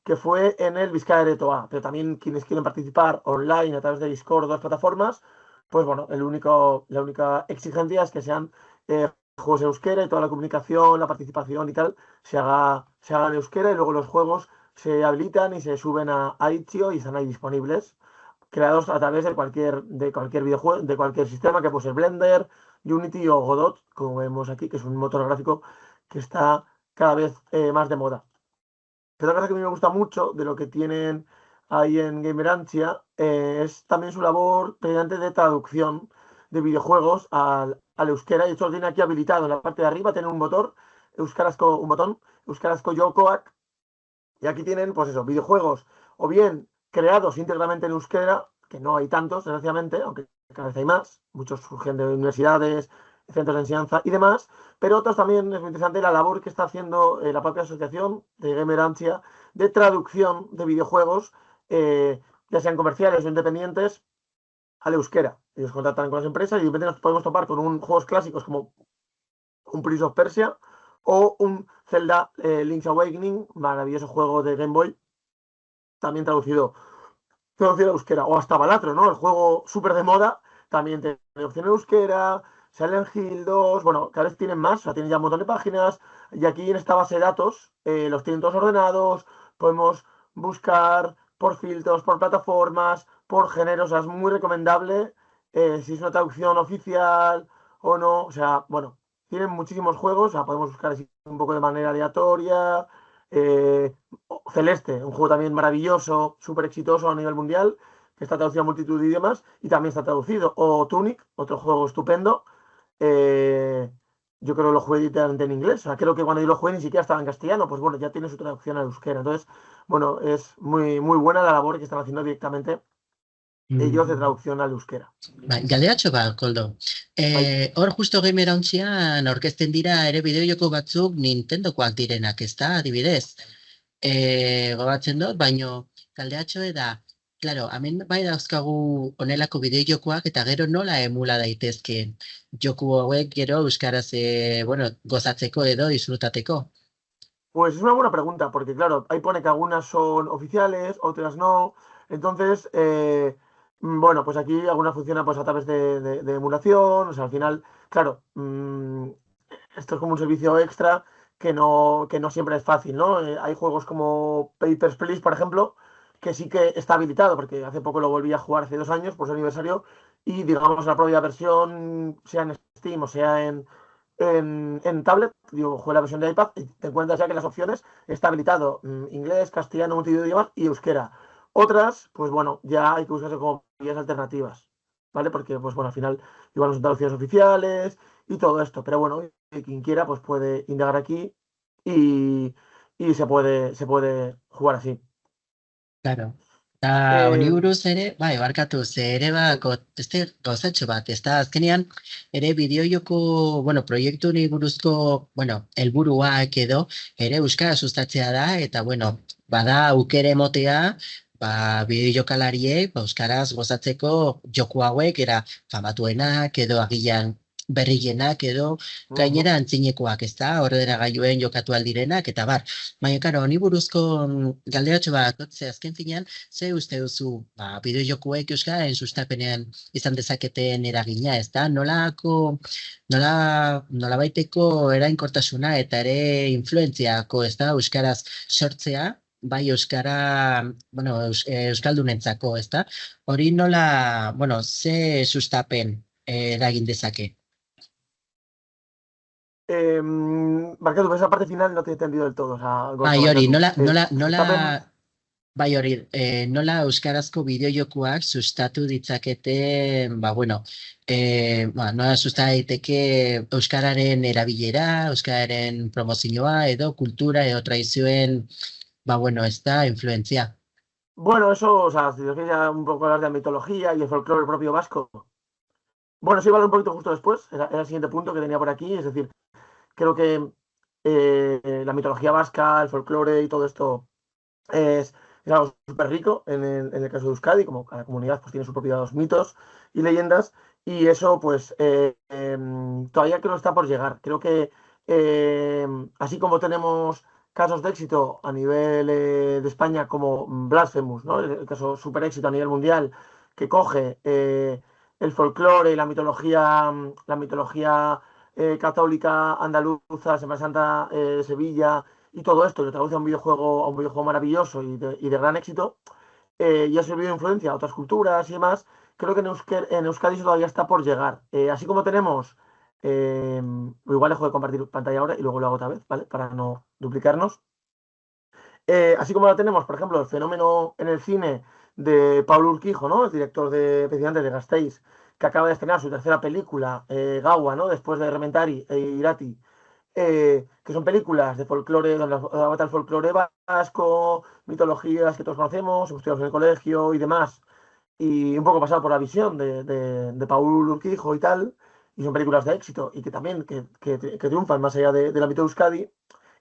que fue en el Vizcaya Aretoa, pero también quienes quieren participar online a través de Discord o otras plataformas, pues bueno, la única exigencia es que sean juegos en euskera y toda la comunicación, la participación y tal se haga en euskera y luego los juegos se habilitan y se suben a Itch.io y están ahí disponibles, creados a través de cualquier videojuego, de cualquier sistema que puede ser Blender, Unity o Godot, como vemos aquí, que es un motor gráfico que está cada vez más de moda. Pero otra cosa que a mí me gusta mucho de lo que tienen ahí en Gamerantia es también su labor mediante de traducción de videojuegos al euskera. Y esto lo tiene aquí habilitado en la parte de arriba, tiene un botón, Euskarazko Jokoak. Y aquí tienen, pues eso, videojuegos o bien creados íntegramente en euskera, que no hay tantos, desgraciadamente, aunque cada vez hay más. Muchos surgen de universidades, centros de enseñanza y demás, pero otros también es muy interesante la labor que está haciendo la propia asociación de Gamerantia de traducción de videojuegos, ya sean comerciales o independientes, al euskera. Ellos contactan con las empresas y de repente nos podemos topar con juegos clásicos como un Prince of Persia o un Zelda Link's Awakening, maravilloso juego de Game Boy, también traducido a euskera, o hasta Balatro, ¿no? El juego súper de moda, también tiene opción en euskera, Silent Hill 2, bueno, cada vez tienen más, o sea, tienen ya un montón de páginas, y aquí en esta base de datos los tienen todos ordenados, podemos buscar por filtros, por plataformas, por géneros, o sea, es muy recomendable si es una traducción oficial o no, o sea, bueno, tienen muchísimos juegos, o sea, podemos buscar así un poco de manera aleatoria, eh, Celeste, un juego también maravilloso, súper exitoso a nivel mundial, que está traducido a multitud de idiomas y también está traducido. O Tunic, otro juego estupendo, eh, yo creo que lo jugué directamente en inglés. O sea, creo que cuando yo lo jugué ni siquiera estaba en castellano, pues bueno, ya tiene su traducción al euskera. Entonces, bueno, es muy, muy buena la labor que están haciendo directamente ellos de Mm. traducción al euskera. Galdeatxo bat, Koldo. Bai. Hor justo gamera ontzian aurkezten dira ere bideojoko batzuk Nintendokoak direnak, ez da, adibidez. Gogatzen dut, baino galdeatxo da, claro, hemen bai dauzkagu honelako bideojokoak eta gero nola emula daitezke joku hauek gero euskaraz, bueno, gozatzeko edo disfrutateko. Pues es una buena pregunta, porque claro, ahí pone que algunas son oficiales, otras no. Entonces, bueno, pues aquí algunas funcionan pues a través de emulación. O sea, al final, claro, esto es como un servicio extra que no siempre es fácil, ¿no? Hay juegos como Papers, Please, por ejemplo, que sí que está habilitado, porque hace poco lo volví a jugar hace 2 años, por su aniversario, y digamos la propia versión, sea en Steam o sea en tablet, digo, jugué la versión de iPad y te encuentras ya que las opciones está habilitado inglés, castellano, multidiomas y euskera. Otras, pues bueno, ya hay que buscarse como vías alternativas, ¿vale? Porque, pues bueno, al final igual no son traducciones oficiales y todo esto. Pero bueno, quien quiera, pues puede indagar aquí y, y se puede jugar así. Claro. Eta honi Eh, buruz ere, bai, barkatu, ze ere ba, beste gauzatxo bat, ez da, azkenean, ere bideojoko, bueno, proiektu honi buruzko, bueno, helburuak edo, ere euskara sustatzea da, eta, bueno, bada aukera emotea, ba, bideojokalariek, ba, euskaraz gozatzeko joku hauek, era famatuenak, edo agian berrienak, edo ujú. gainera antzinekoak, ez da, ordenagailuen jokatu aldirenak, eta bar, baina, karo, honi buruzko galderatxo bat, ze azken finean, ze uste duzu, ba, bideojokoek euskararen sustapenean izan dezaketen eragina, ez da? Nola baiteko erainkortasuna eta ere influentziako, ez da? Euskaraz sortzea, bai euskara, bueno, euskaldunentzako, ez da? Hori nola, bueno, ze sustapen eragin dezake? Barkatu, esa parte final no te he entendido del todo, o sea, Bai, hori, barkatu. nola, Sustapen. bai hori, nola euskarazko bideojokoak sustatu ditzakete, ba, bueno, ba, nola susta daiteke euskararen erabilera, euskararen promozioa, edo kultura, edo tradizioen, ba, bueno, ez da, influentzia. Bueno, eso, o sea, si os queréis ya un poco hablar de la mitología y el folclore propio vasco. Bueno, sí, vale un poquito justo después, era el siguiente punto que tenía por aquí, es decir, creo que la mitología vasca, el folclore y todo esto es algo súper rico en el caso de Euskadi, como cada comunidad pues tiene sus propios mitos y leyendas, y eso pues todavía creo que está por llegar. Creo que así como tenemos casos de éxito a nivel de España como Blasphemous, ¿no? El caso súper éxito a nivel mundial, que coge el folclore y la mitología católica andaluza, Semana Santa de Sevilla, y todo esto lo traduce a un videojuego maravilloso y de gran éxito, y ha servido de influencia a otras culturas y demás. Creo que en Euskadi eso todavía está por llegar. Así como tenemos, igual dejo de compartir pantalla ahora y luego lo hago otra vez, ¿vale? Para no duplicarnos. Así como la tenemos, por ejemplo, el fenómeno en el cine de Pablo Urquijo, ¿no? El director precisamente de Gasteiz, que acaba de estrenar su tercera película, Gaua, ¿no? Después de Rementari e Irati, que son películas de folclore, donde abarca el folclore vasco, mitologías que todos conocemos, estudiamos en el colegio y demás, y un poco pasado por la visión de Paul Urquijo y tal, y son películas de éxito y que también que triunfan más allá del ámbito de Euskadi.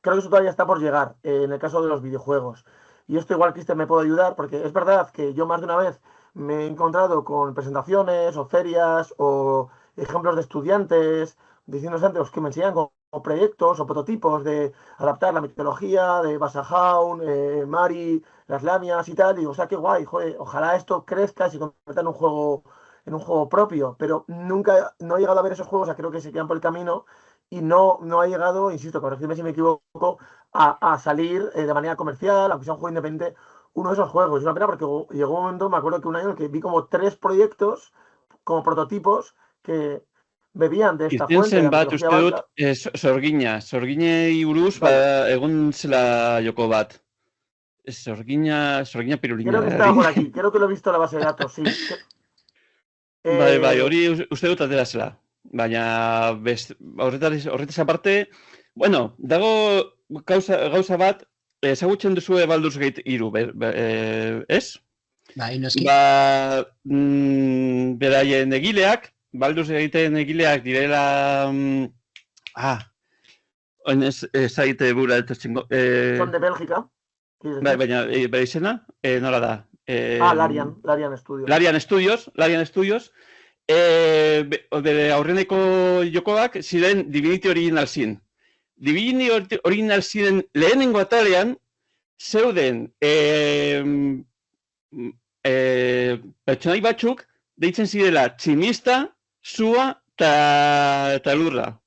Creo que eso todavía está por llegar en el caso de los videojuegos. Y esto igual, Cristian, me puede ayudar, porque es verdad que yo más de una vez me he encontrado con presentaciones o ferias o ejemplos de estudiantes diciendo antes que me enseñan como proyectos o prototipos de adaptar la mitología de Basajaun, Mari, las lamias y tal. Y digo, o sea, qué guay, joder, ojalá esto crezca y se convierta en un juego propio. Pero nunca, no he llegado a ver esos juegos, o sea, creo que se quedan por el camino y no ha llegado, insisto, corregidme si me equivoco, a salir de manera comercial, aunque sea un juego independiente, uno de esos juegos. Es una pena porque llegó un momento, me acuerdo que un año en el que vi como 3 proyectos, como prototipos, que bebían de esta Irten fuente de zen la bat, mitología uste dut, vasca. Sorgina. Sorginei buruz, Vale, egun zela joko bat. Sorgina creo que pirulina. estaba por aquí, creo que lo he visto en la base de datos, sí. Bai, Eh, hori uste dut atera zela. baina horretaz aparte, bueno, dago gauza bat, ezagutzen duzue Baldur's Gate 3, ez? Bai, noski. Beraien egileak, Baldur's Gateen egileak direla... Oin ez zaite bura etortzengo. Son de Bélgica. Baina, bera izena, nola da? Larian Studios. Larian Studios. Bere aurreneko jokoak ziren Divinity Original Sin. Divinity Original Sin lehenengo atalean zeuden pertsonai batzuk deitzen zirela tximista, sua eta lurra.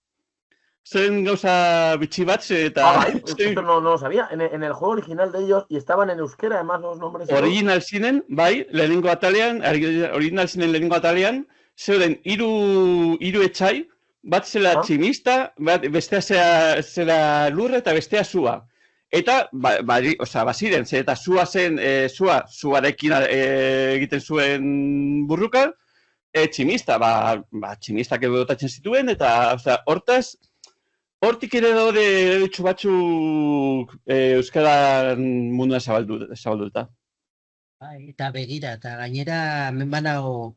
Zen gauza bitxi bat eta... Esto no lo sabía. En el juego original de ellos, y estaban en euskera, además los nombres... Original Sinen, bai, lehenengo atalean, Original Sinen lehenengo atalean, zeuden hiru etxai, bat zela tximista, bestea zela lurra eta bestea sua. Eta, baziren, eta sua zen, suarekin egiten zuen burruka, tximista, tximistak botatzen zituen, eta, hortaz, hortik ere daude eredutxu batzuk euskara mundua zabalduta. Eta begira, eta gainera, hemen banago,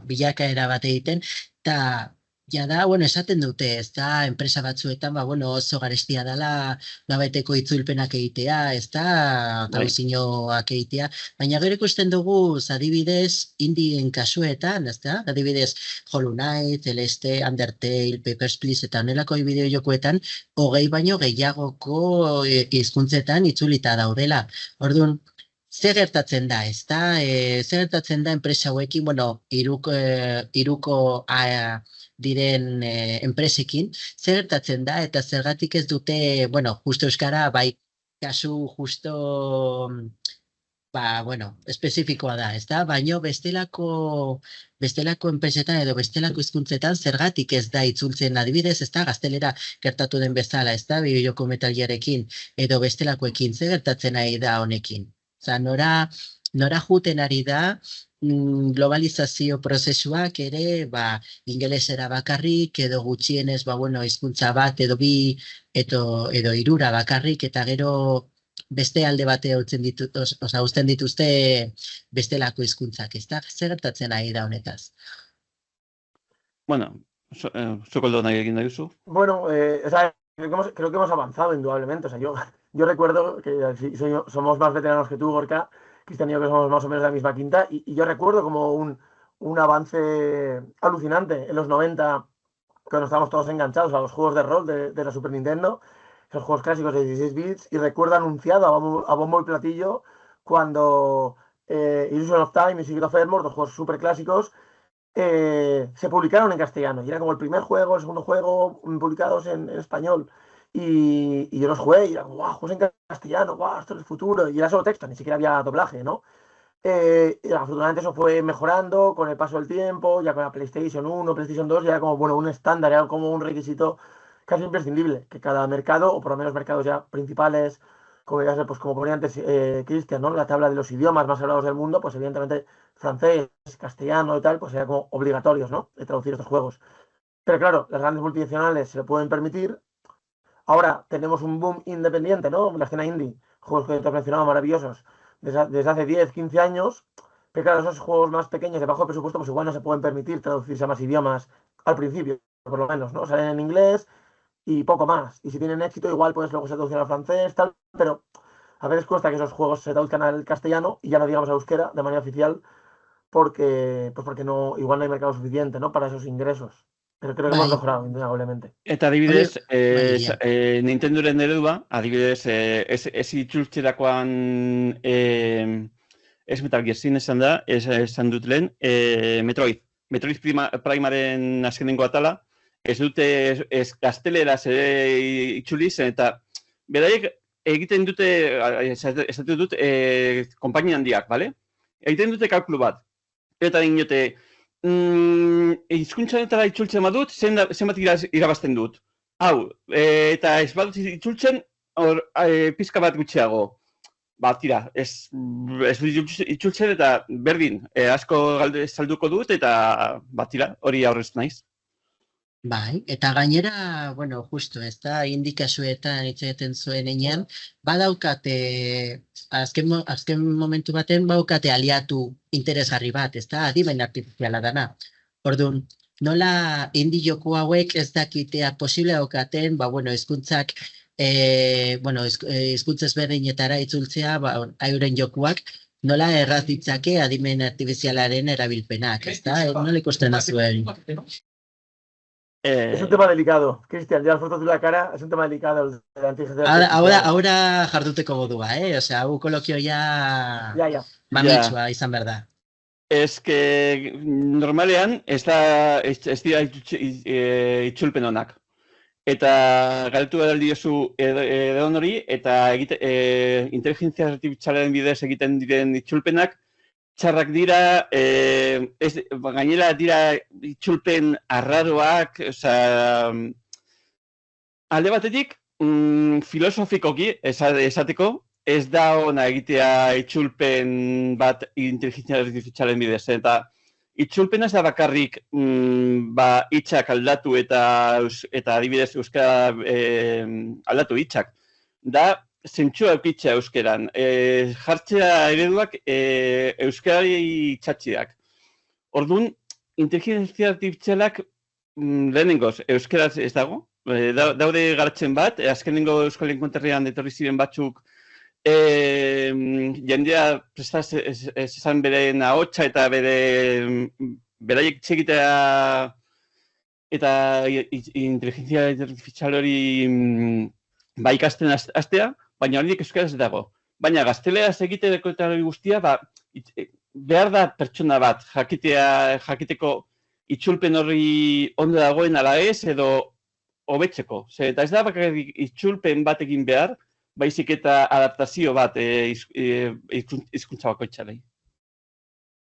bilakaera bat egiten, eta jada, esaten dute, ez da, enpresa batzuetan, oso garestia dela, nabeteko itzulpenak egitea, ez da, gauzinoak egitea, baina gero ikusten dugu, adibidez, indien kasuetan, ez da, adibidez, Hollow Knight, Celeste, Undertale, Papers, Please, eta honelako bideo jokoetan, 20 baino gehiagoko hizkuntzetan itzulita daudela. Orduan, zer gertatzen da, ez da, zer gertatzen da enpresa hauekin, iruko diren enpresekin, zer gertatzen da, eta zergatik ez dute, justo euskara, bai, kasu justo, espezifikoa da, ez da, baino bestelako enpresetan edo bestelako hizkuntzetan zergatik ez da itzultzen adibidez, ez da, gaztelera gertatu den bezala, ez da, bideojoko Metal Gearekin edo bestelakoekin, zer gertatzen ari da honekin. Oza, nora juten ari da, globalizazio prozesuak ere, ingelesera bakarrik, edo gutxienez, hizkuntza bat, edo bi, edo hirura bakarrik, eta gero beste alde bate uzten dituzte bestelako hizkuntzak, ez da? Zer gertatzen ari da honetaz? Zukoldo nahi egin da duzu? Creo que hemos avanzado indudablemente. O sea, yo recuerdo que somos más veteranos que tú, Gorka, Cristian y yo, que somos más o menos de la misma quinta, y yo recuerdo como un avance alucinante en los 90, cuando estábamos todos enganchados a los juegos de rol de la Super Nintendo, esos juegos clásicos de 16 bits, y recuerdo anunciado a bombo y platillo cuando Illusion of Time y Secret of Evermore, dos juegos súper clásicos, se publicaron en castellano, y era como el primer juego, el segundo juego publicados en español. Y yo los jugué y era como, ¡guau! Juegos en castellano, ¡guau! Esto es el futuro. Y era solo texto, ni siquiera había doblaje, ¿no? Y afortunadamente eso fue mejorando con el paso del tiempo, ya con la PlayStation 1, PlayStation 2, ya era como, un estándar, era como un requisito casi imprescindible, que cada mercado, o por lo menos mercados ya principales, como ya sé, pues como ponía antes Cristian, ¿no? La tabla de los idiomas más hablados del mundo, pues evidentemente francés, castellano y tal, pues era como obligatorios, ¿no? De traducir estos juegos. Pero claro, las grandes multinacionales se lo pueden permitir. Ahora tenemos un boom independiente, ¿no? La escena indie, juegos que te has mencionado maravillosos, desde hace 10, 15 años, pero claro, esos juegos más pequeños de bajo presupuesto, pues igual no se pueden permitir traducirse a más idiomas al principio, por lo menos, ¿no? Salen en inglés y poco más. Y si tienen éxito, igual pues luego se traducen al francés, tal, pero a veces cuesta que esos juegos se traduzcan al castellano y ya no digamos a euskera de manera oficial, porque no, igual no hay mercado suficiente, ¿no? Para esos ingresos. Pero creo que hemos mejorado, indudablemente. Eta adibidez, Nintendoren eredua, adibidez, ez itzultzerakoan ez Metal Gear Sin esan dut lehen, Metroid Primaren azkenengo atala, ez dute gazteleraz ere itzuliz, eta beraiek egiten dute, esatu dut, konpainia handiak, bale? Egiten dute kalkulu bat, eta dinote, hizkuntzanetara itzultzen badut, zenbat irabazten dut. Hau, eta ez badut itzultzen, pizka bat gutxiago. Tira, ez dut itzultzen eta berdin, asko salduko dut, eta tira, hori aurrez naiz. Bai, eta gainera, bueno, justo, ez da, indikasuetan hitz egiten zuen enean, badaukate, azken momentu baten, badaukate aliatu interesgarri bat, ez da, adimen artifiziala dana. Orduan, nola indi joku hauek ez dakitea posible daukaten, ba, bueno, hizkuntzak, hizkuntza ezberdinetara itzultzea, ba, euren jokuak, nola erraz ditzake adimen artifizialaren erabilpenak, ez da, nola ikusten da zuen. Es un tema delicado. Cristian, ya has puesto tú la cara, es un tema delicado el de la inteligencia Ahora, artificial. jarduteko modua, Osea, hau kolokio ja Ya. mamitsua izan behar da. Ez que normalean ez dira itzulpen honak. Eta galtu behar diozu edon hori, eta inteligentzia artifizialaren bidez egiten diren itzulpenak, txarrak dira, gainera dira itzulpen arraroak, alde batetik, filosofikoki esateko, ez da ona egitea itzulpen bat inteligentzia artifizialen bidez. Eta itzulpena ez da bakarrik hitzak aldatu eta adibidez euskara aldatu hitzak. Da zentsua eukitzea euskeran. Jartzea ereduak euskarari txatxiak. Orduan, inteligentzia artifizialak lehenengoz euskaraz ez dago. Daude garatzen bat, azkenengo Euskal Enkonterrian etorri ziren batzuk jendea prestaz esan bere ahotsa eta beraiek txegitea eta inteligentzia artifizial hori ikasten hastea, baina horiek euskaraz dago. Baina gazteleraz egiteko eta hori guztia, behar da pertsona bat jakiteko itzulpen horri ondo dagoen ala ez edo hobetzeko. Eta ez da bakarrik itzulpen bat egin behar, baizik eta adaptazio bat hizkuntza bakoitzarei.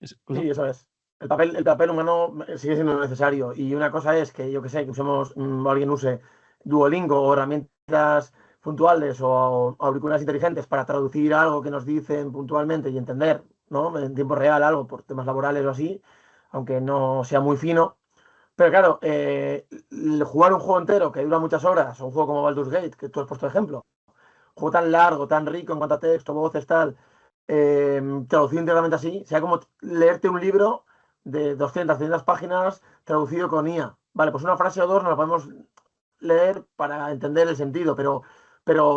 Sí, eso es. El papel humano sigue siendo necesario. Y una cosa es que, yo que sé, que usemos, alguien use Duolingo o herramientas puntuales o auriculares inteligentes para traducir algo que nos dicen puntualmente y entender, ¿no? En tiempo real algo por temas laborales o así, aunque no sea muy fino. Pero claro, jugar un juego entero que dura muchas horas, o un juego como Baldur's Gate, que tú has puesto de ejemplo, un juego tan largo, tan rico en cuanto a texto, voces, tal, traducido íntegramente así, sea como leerte un libro de 300 páginas traducido con IA. Vale, pues una frase o dos nos la podemos leer para entender el sentido, pero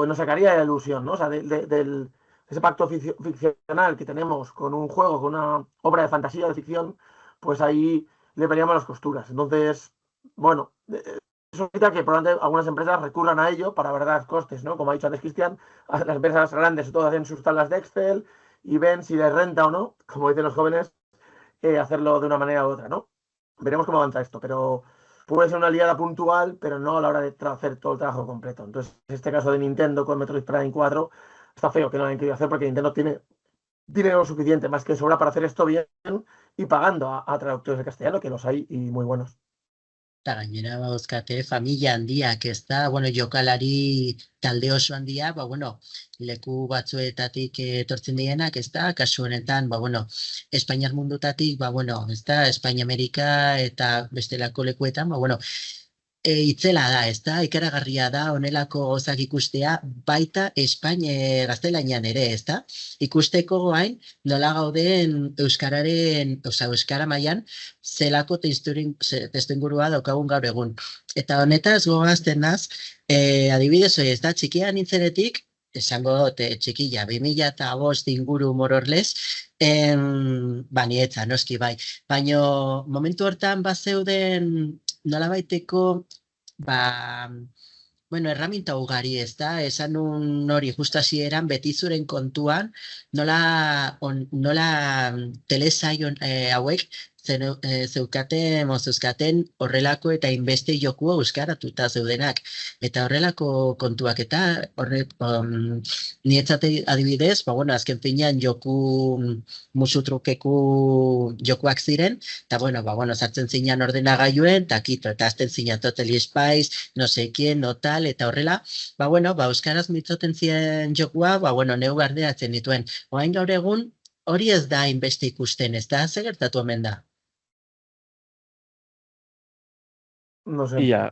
nos sacaría de la ilusión, ¿no? O sea, ese pacto ficcional que tenemos con un juego, con una obra de fantasía, de ficción, pues ahí le veríamos las costuras. Entonces, bueno, eso evita que probablemente algunas empresas recurran a ello para abaratar costes, ¿no? Como ha dicho antes Cristian, las empresas grandes todas hacen sus tablas de Excel y ven si les renta o no, como dicen los jóvenes, hacerlo de una manera u otra, ¿no? Veremos cómo avanza esto, pero puede ser una liada puntual, pero no a la hora de hacer todo el trabajo completo. Entonces, en este caso de Nintendo con Metroid Prime 4, está feo que no lo hayan querido hacer porque Nintendo tiene dinero suficiente, más que sobra para hacer esto bien y pagando a traductores de castellano, que los hay y muy buenos. Eta gainera bauzkate familia handiak, ez da, bueno, jokalari talde oso handia, leku batzuetatik etortzen dienak, ez da, kasu honetan, Espainiar mundutatik, ez da, Espainia Amerika eta bestelako lekuetan, itzela da, ez da, ikaragarria da, honelako gozak ikustea, baita gaztelanian ere, ez da, ikusteko gain, nola gauden Euskara mailan, zelako testuingurua daukagun gaur egun. Eta honetaz, gogazten naz, adibidez, ez da, txikia nintzenetik, esango dut, txikilla, 2005 inguru mororlez, nietzan, noski bai. Baina momentu hortan bazeuden nolabaiteko, erraminta ugari, ez da, esan hori justasieran beti zuren kontuan, nola telesaion hauek zeuzkaten horrelako eta inbeste joku euskaratuta zeudenak. Eta horrelako kontuak eta nietzate adibidez, azken finean joku musutrukeku jokuak ziren, eta sartzen zinean ordenagailuen, eta azten zinean Totally Spice, no sé quién, no tal, eta horrela, euskaraz mitzoten ziren jokua, neu gardeatzen dituen. Oain gaur egun, hori ez da inbeste ikusten, ez da, zer gertatu omen da? No sé. Ia,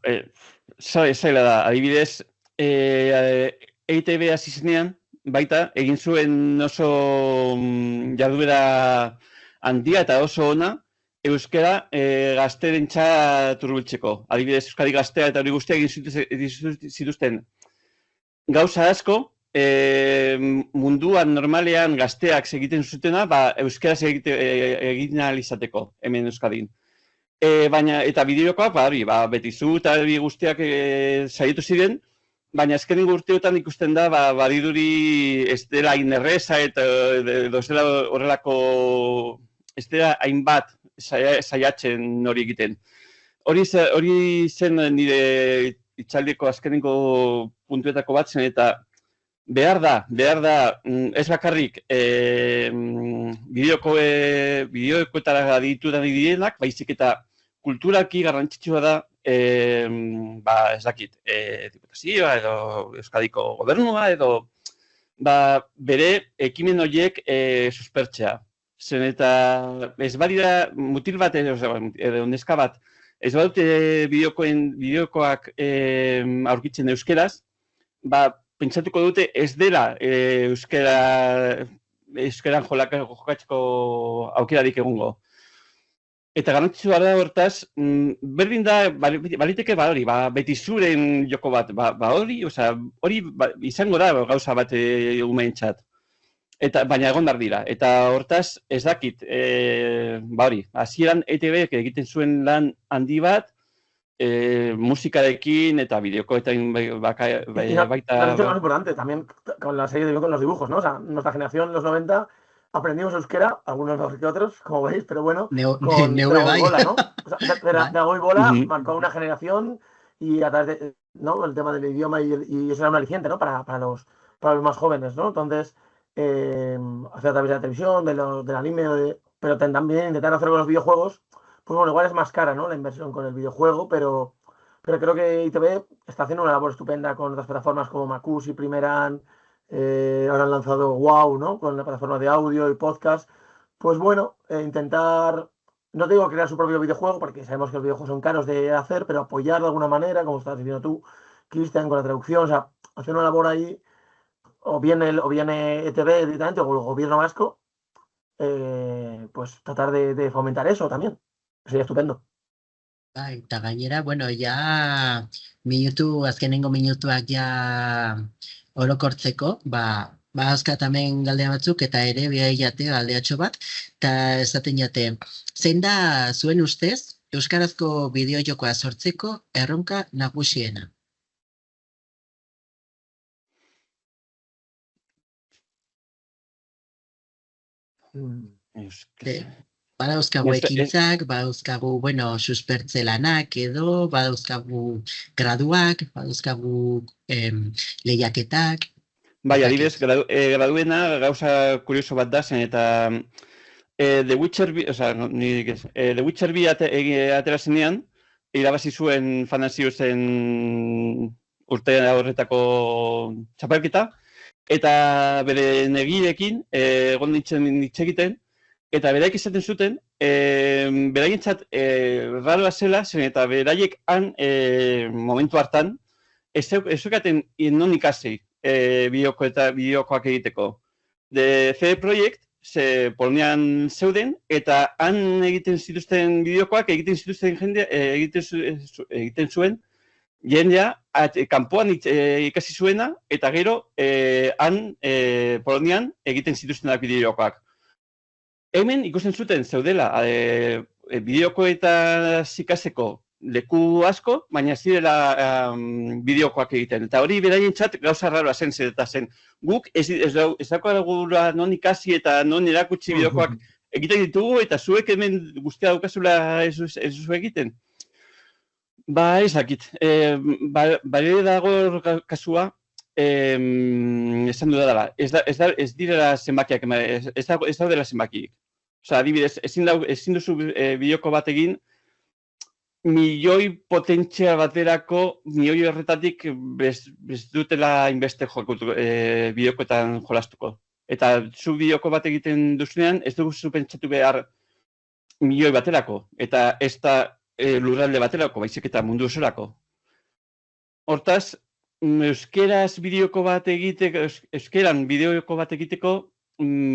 zaila da, adibidez, EITB hasi zenean, baita, egin zuen oso jarduera handia eta oso ona, euskara gazterentzat hurbiltzeko. Adibidez, Euskadi Gaztea eta hori guztia egin zituzten gauza asko, munduan normalean gazteak egiten zutena, euskaraz egin ahal izateko, hemen Euskadin. Baina, eta bideokoak, beti zu eta guztiak saiatu ziren, baina azkenengo urteotan ikusten da, badiduri ez dela hain erreza eta ez dela horrelako, ez dela hainbat saiatzen hori egiten. Hori zen nire itxaldiko azkenengo puntuetako bat zen, eta behar da, ez bakarrik bideokoetara aditu da direnak, baizik eta kulturalki garrantzitsua da, ez dakit, diputazioa edo Euskadiko gobernua edo bere ekimen horiek suspertzea. Zen eta ez badira mutil bat edo neska bat, ez badute bideokoak aurkitzen euskeraz, pentsatuko dute ez dela euskeran jokatzeko aukerarik egongo. Eta garrantzitsua da hortaz, berdin da, baliteke hori, beti zuren joko bat, hori izango da gauza bat umeentzat. Baina egon behar dira, eta hortaz ez dakit, hori, hasieran ETBek egiten zuen lan handi bat, musikarekin eta bideokoetan baita... Más importante, también con la serie con los dibujos, ¿no? O sea, nuestra generación, los 90, aprendimos euskera, algunos mejor que otros, como veis, pero bueno, con Drago y Bola, ¿no? O sea, Drago y Bola marcó una generación y a través de, ¿no? El tema del idioma y eso era un aliciente, ¿no? Para los más jóvenes, ¿no? Entonces, hacer a través de la televisión, del anime, pero también intentar hacer con los videojuegos. Pues bueno, igual es más cara, ¿no? La inversión con el videojuego, pero creo que ITV está haciendo una labor estupenda con otras plataformas como Macusi, Primeran, ahora han lanzado Wow, ¿no? Con la plataforma de audio y podcast. Pues bueno, intentar, no te digo crear su propio videojuego, porque sabemos que los videojuegos son caros de hacer, pero apoyar de alguna manera, como estás diciendo tú, Cristian, con la traducción, o sea, hacer una labor ahí, o bien ETV directamente, o el gobierno vasco, pues tratar de fomentar eso también. Sería estupendo. Eta gainera, bueno, azkenengo minutuak orokortzeko, azkat hemen galdea batzuk, eta ere behar jate galdeatxo bat, eta esaten jate, zein da zuen ustez, euskarazko bideojokoa sortzeko erronka nagusiena? Badauzkagu ekintzak, badauzkagu, suspertze lanak edo, badauzkagu graduak, badauzkagu lehiaketak. Bai, adibidez, graduena gauza kurioso bat da zen, eta The Witcher 2 atera zenean, irabazi zuen Fanasiusen urte horretako txapelketa, eta bere negirekin egon nintzen egiten, eta beraiek izaten zuten, beraientzat raroa zela, zen eta beraiek han momentu hartan, ez zukaten non ikasi bideokoak egiteko. The CD Projekt, Polonian zeuden, eta han egiten zituzten bideokoak egiten zuen jendea kanpoan ikasi zuena, eta gero han Polonian egiten zituztenak bideokoak. Hemen ikusten zuten zeudela bideokoetaz ikaseko leku asko, baina zirela bideokoak egiten. Eta hori beraientzat gauza raroa zen, eta zen guk ez dagoela non ikasi eta non erakutsi bideokoak egiten ditugu, eta zuek hemen guztia daukazula ez duzu egiten. Ez dakit. Bare dago kasua, esan dudala, ez direla zenbakiak, ez daudela zenbakiak. Osa, adibidez, ezin duzu bideoko bat egin, milioi potentzia baterako, milioi horretatik bez dutela inbeste bideokoetan jolastuko. Eta zu bideoko bat egiten duzunean, ez duzu pentsatu behar milioi baterako. Eta ez da lurralde baterako, baizik eta mundu osorako. Hortaz, euskeran bideoko bat egiteko,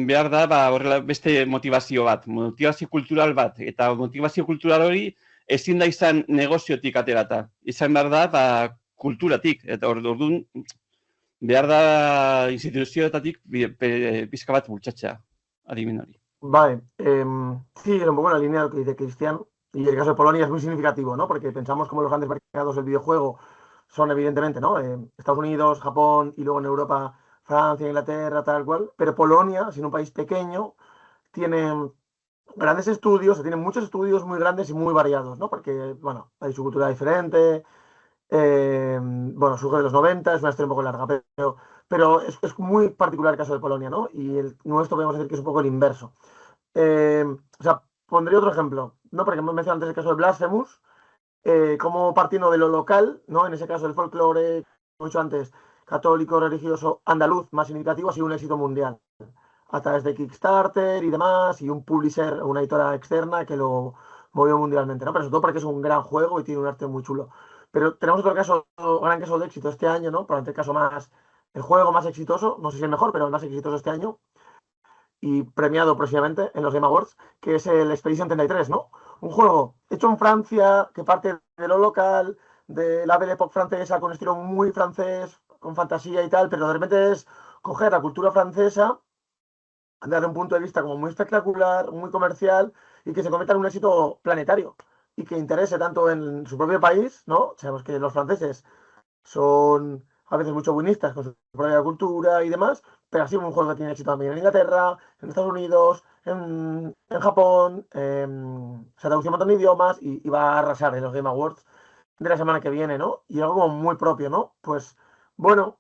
behar da horrela beste motivazio bat, motivazio kultural bat, eta motivazio kultural hori ezin da izan negoziotik aterata. Izan behar da kulturatik, eta orduan behar da instituzioetatik pizka bat bultzatzea, adimen hori. Vale, sí, un poco en la línea de lo que dice Cristian, y el caso de Polonia es muy significativo, ¿no? Porque pensamos como los grandes mercados del videojuego son evidentemente, ¿no? Estados Unidos, Japón y luego en Europa, Francia, Inglaterra, tal cual, pero Polonia, siendo un país pequeño, tiene grandes estudios, tiene muchos estudios muy grandes y muy variados, ¿no? Porque, bueno, hay su cultura diferente, bueno, surge de los 90, es una historia un poco larga, pero es muy particular el caso de Polonia, ¿no? Y el nuestro podemos decir que es un poco el inverso. O sea, pondré otro ejemplo, ¿no? Porque hemos mencionado antes el caso de Blasphemous, como partiendo de lo local, ¿no? En ese caso el folclore, como he dicho antes, católico, religioso, andaluz, más significativo, ha sido un éxito mundial. A través de Kickstarter y demás, y un publisher, una editora externa que lo movió mundialmente, ¿no? Pero sobre todo porque es un gran juego y tiene un arte muy chulo. Pero tenemos otro caso, gran caso de éxito este año, ¿no? Probablemente el caso el juego más exitoso, no sé si el mejor, pero el más exitoso este año, y premiado próximamente en los Game Awards, que es el Expedition 33, ¿no? Un juego hecho en Francia, que parte de lo local, de la Belle Époque francesa, con estilo muy francés, con fantasía y tal, pero de repente es coger la cultura francesa, desde un punto de vista como muy espectacular, muy comercial, y que se convierta en un éxito planetario, y que interese tanto en su propio país, ¿no? Sabemos que los franceses son a veces mucho buenistas con su propia cultura y demás, pero así un juego que tiene éxito también en Inglaterra, en Estados Unidos, en Japón, se traduce un montón de idiomas y va a arrasar en los Game Awards de la semana que viene, ¿no? Y algo como muy propio, ¿no? Pues, bueno,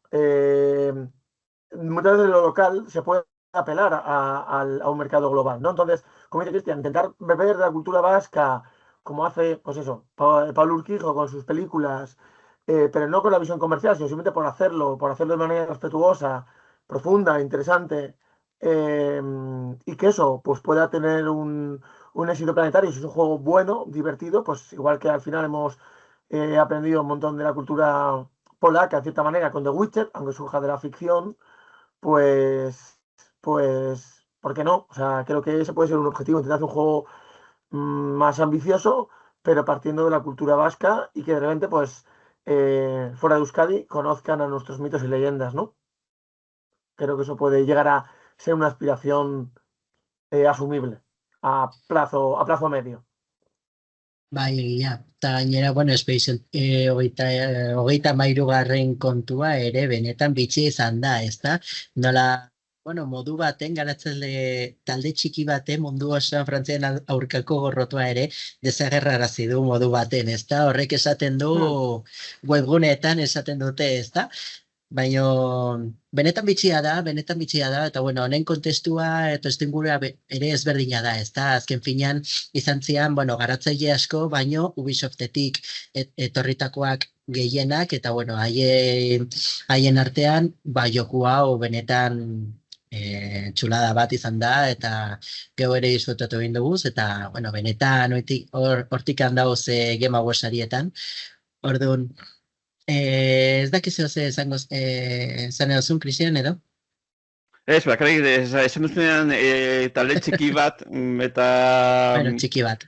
muchas veces lo local se puede apelar a un mercado global, ¿no? Entonces, como dice Cristian, intentar beber de la cultura vasca, como hace, pues eso, Pablo Urquijo con sus películas, pero no con la visión comercial, sino simplemente por hacerlo de manera respetuosa, profunda, interesante, y que eso pues pueda tener un éxito planetario. Si es un juego bueno, divertido, pues igual que al final hemos aprendido un montón de la cultura polaca, de cierta manera, con The Witcher, aunque surja de la ficción, pues, ¿por qué no? O sea, creo que ese puede ser un objetivo, intentar hacer un juego más ambicioso, pero partiendo de la cultura vasca y que de repente, pues, fuera de Euskadi, conozcan a nuestros mitos y leyendas, ¿no? Creo que eso puede llegar a ser una aspiración asumible a plazo medio. Bai, egia. Eta gainera, bueno, Expedition hogeita hamairugarren kontua ere benetan bitxi izan da, ezta? Nola, bueno, modu baten garatzaile talde txiki baten mundu osoan Frantzian aurkako gorrotua ere desagerrarazi du modu baten, ezta? Horrek esaten du webguneetan esaten dute, ezta? Baina benetan bitxia da, eta bueno, honen kontestua eta testuingurua ere ezberdina da, ezta? Azken finean izan zian, bueno, garatzaile asko, baino Ubisoftetik etorritakoak gehienak, eta bueno, haien artean, joku hau benetan txulada bat izan da, eta geu ere disfrutatu egin dugu, eta bueno, benetan hortik handauz Game Awards sarietan. Orduan, ez dakizu ze esango zan edozun, Cristian, edo? Ez, bakarrik, esan duzunean talde txiki bat, eta... Bueno, txiki bat.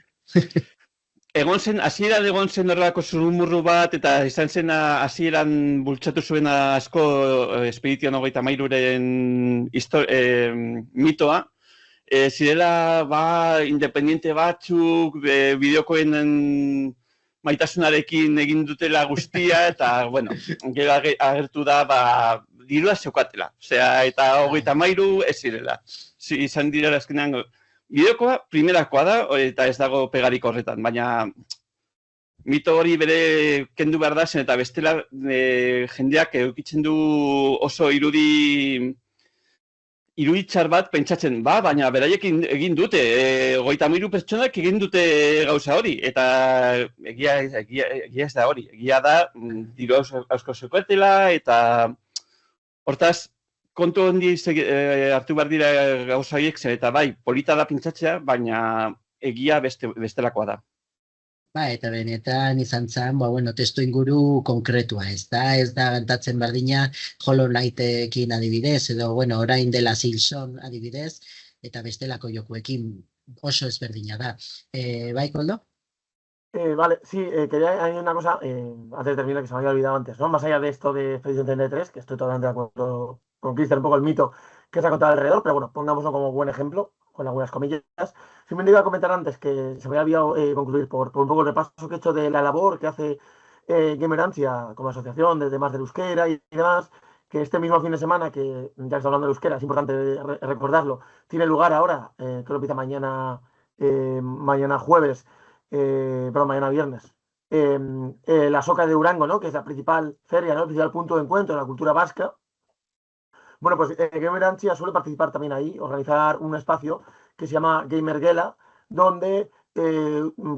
Hasieran egon zen horrelako zurrumurru bat, eta izan zen hasieran bultzatu zuen asko Expedition hogeita hamairuren mitoa. Zirela, independiente batzuk, bideokoen maitasunarekin egin dutela guztia, eta, bueno, gero agertu da, dirua zeukatela. Osea, eta hogeita hamairu ez zirela. Izan direla azkenean, bideokoa primerakoa da, eta ez dago pegarik horretan, baina mito hori bere kendu behar da zen, eta bestela jendeak eukitzen du oso iruditxar bat pentsatzen, baina beraiek egin dute, 33 pertsonak egin dute gauza hori, eta egia ez da hori, egia da, diru asko zeukatela, eta hortaz, kontu handi hartu behar dira gauza horiek zen, eta bai, polita da pentsatzea, baina egia bestelakoa da. Eta benetan izan zen, bueno, testu inguru konkretua, ez da gantatzen berdina Hollow Knightekin adibidez, edo, bueno, orain dela Silson adibidez, eta bestelako jokuekin oso ezberdina da. Bai, Koldo? Vale, sí, quería añadir una cosa, antes de terminar, que se me había olvidado antes, ¿no? Más allá de esto de Expedition 33, que estoy totalmente de acuerdo con Cristian, un poco el mito que se ha contado alrededor, pero bueno, pongámoslo como buen ejemplo, con algunas comillas. Simplemente iba a comentar antes que se me había olvidado concluir por un poco el repaso que he hecho de la labor que hace Gamerantia como asociación de temas del euskera y demás, que este mismo fin de semana, que ya que está hablando de euskera, es importante recordarlo, tiene lugar ahora, creo que empieza mañana jueves, perdón, mañana viernes, la Soca de Durango, ¿no? Que es la principal feria, ¿no? El principal punto de encuentro de la cultura vasca. Bueno, pues Gamer Ansia suele participar también ahí, organizar un espacio que se llama Gamer Gela, donde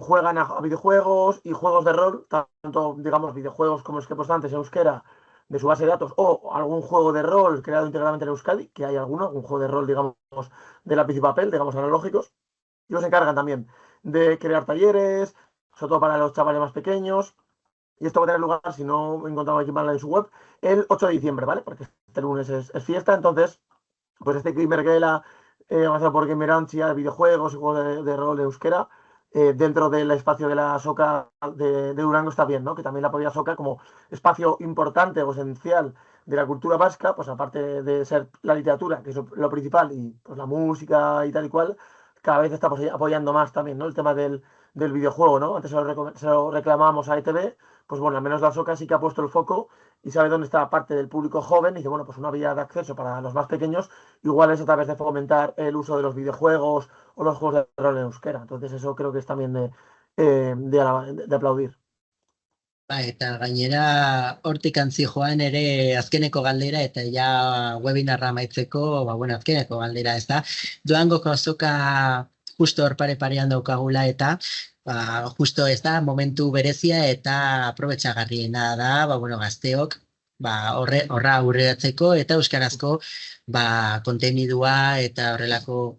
juegan a videojuegos y juegos de rol, tanto, digamos, videojuegos como los que he puesto antes en euskera, de su base de datos, o algún juego de rol creado integralmente en Euskadi, que hay alguno, algún juego de rol, digamos, de lápiz y papel, digamos, analógicos. Ellos se encargan también de crear talleres, sobre todo para los chavales más pequeños. Y esto va a tener lugar, si no he encontrado aquí mal en su web, el 8 de diciembre, ¿vale? Porque este lunes es fiesta, entonces, pues este Gamer Gala, organizado por Gamerantia, de videojuegos y juegos de rol de euskera, dentro del espacio de la SOCA de Durango está bien, ¿no? Que también la apoya SOCA como espacio importante o esencial de la cultura vasca, pues aparte de ser la literatura, que es lo principal, y pues la música y tal y cual, cada vez está pues, apoyando más también, ¿no? El tema del videojuego, ¿no? Antes se lo reclamábamos a ETV, pues bueno, al menos la SOCA sí que ha puesto el foco y sabe dónde está parte del público joven y dice, bueno, pues una vía de acceso para los más pequeños, igual es a través de fomentar el uso de los videojuegos o los juegos de rol en euskera. Entonces eso creo que es también de aplaudir. Eta gainera hortik antzi joan ere azkeneko galdera eta ja webinarra amaitzeko, bueno, azkeneko galdera, ez da? Duangoko azoka justo hor pare-parean daukagula eta justo ez da momentu berezia eta aprobetxagarriena da, bueno, gazteok horra aurreratzeko eta euskarazko kontenidua eta horrelako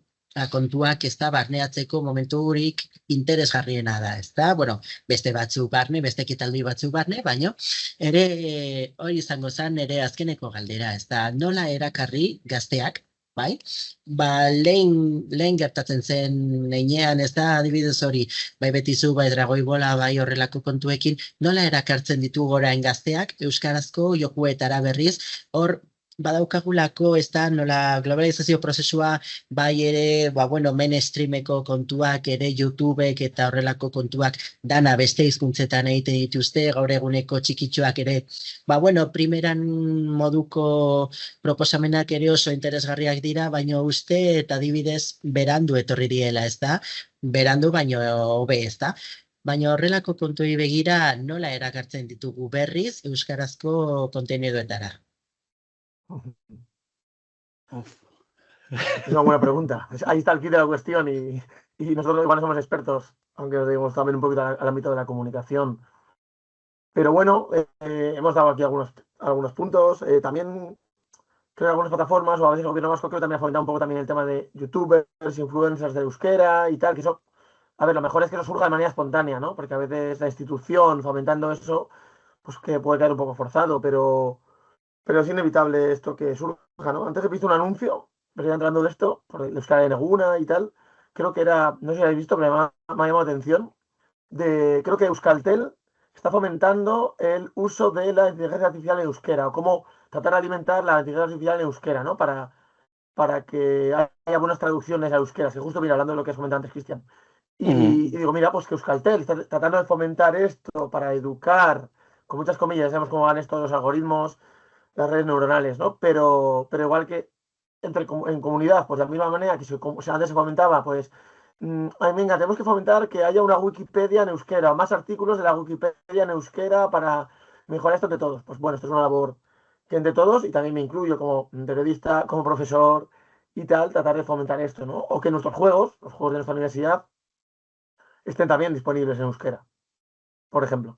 kontuak ez da barneatzeko momenturik interesgarriena da, ez da? Bueno, beste batzuk barne, beste ekitaldi batzuk barne, baino ere hori izango zen ere azkeneko galdera, ez da? Nola erakarri gazteak, bai? Lehen gertatzen zen neinean, ez da, adibidez hori, bai betizu, bai dragoi bola, bai horrelako kontuekin, nola erakartzen ditu gorain gazteak, euskarazko jokuetara berriz, hor badaukagulako, ez da, nola globalizazio prozesua, bai ere, bueno, mainstreameko kontuak, ere YouTubek eta horrelako kontuak dana beste hizkuntzetan egiten dituzte, gaur eguneko txikitxoak ere, bueno, primeran moduko proposamenak ere oso interesgarriak dira, baino uste eta adibidez berandu etorri diela, ez da? Berandu baino hobe, ez da? Baina horrelako kontuei begira nola erakartzen ditugu berriz euskarazko konteniduetara? Es una buena pregunta. Ahí está el kit de la cuestión y nosotros igual no somos expertos, aunque nos dediquemos también un poquito al ámbito de la comunicación. Pero bueno, hemos dado aquí algunos puntos. También creo que algunas plataformas, o a veces el gobierno vasco creo que también ha fomentado un poco también el tema de youtubers, influencers de euskera y tal, que eso, a ver, lo mejor es que eso surja de manera espontánea, ¿no? Porque a veces la institución fomentando eso, pues que puede caer un poco forzado, pero es inevitable esto que surja, ¿no? Antes he visto un anuncio, me estoy entrando de esto, por el Euskadi en Eguna y tal, creo que era, no sé si habéis visto, pero me ha llamado la atención, creo que Euskaltel está fomentando el uso de la inteligencia artificial en euskera, o cómo tratar de alimentar la inteligencia artificial en euskera, ¿no? Para que haya buenas traducciones a euskera, que justo, mira, hablando de lo que has comentado antes, Cristian. Y digo, mira, pues que Euskaltel está tratando de fomentar esto para educar, con muchas comillas, ya sabemos cómo van estos los algoritmos, las redes neuronales, ¿no? Pero igual que en comunidad, pues de la misma manera que antes se fomentaba, pues, ay, venga, tenemos que fomentar que haya una Wikipedia en euskera, o más artículos de la Wikipedia en euskera para mejorar esto de todos. Pues bueno, esto es una labor que entre todos, y también me incluyo como periodista, como profesor y tal, tratar de fomentar esto, ¿no? O que nuestros juegos, los juegos de nuestra universidad, estén también disponibles en euskera, por ejemplo.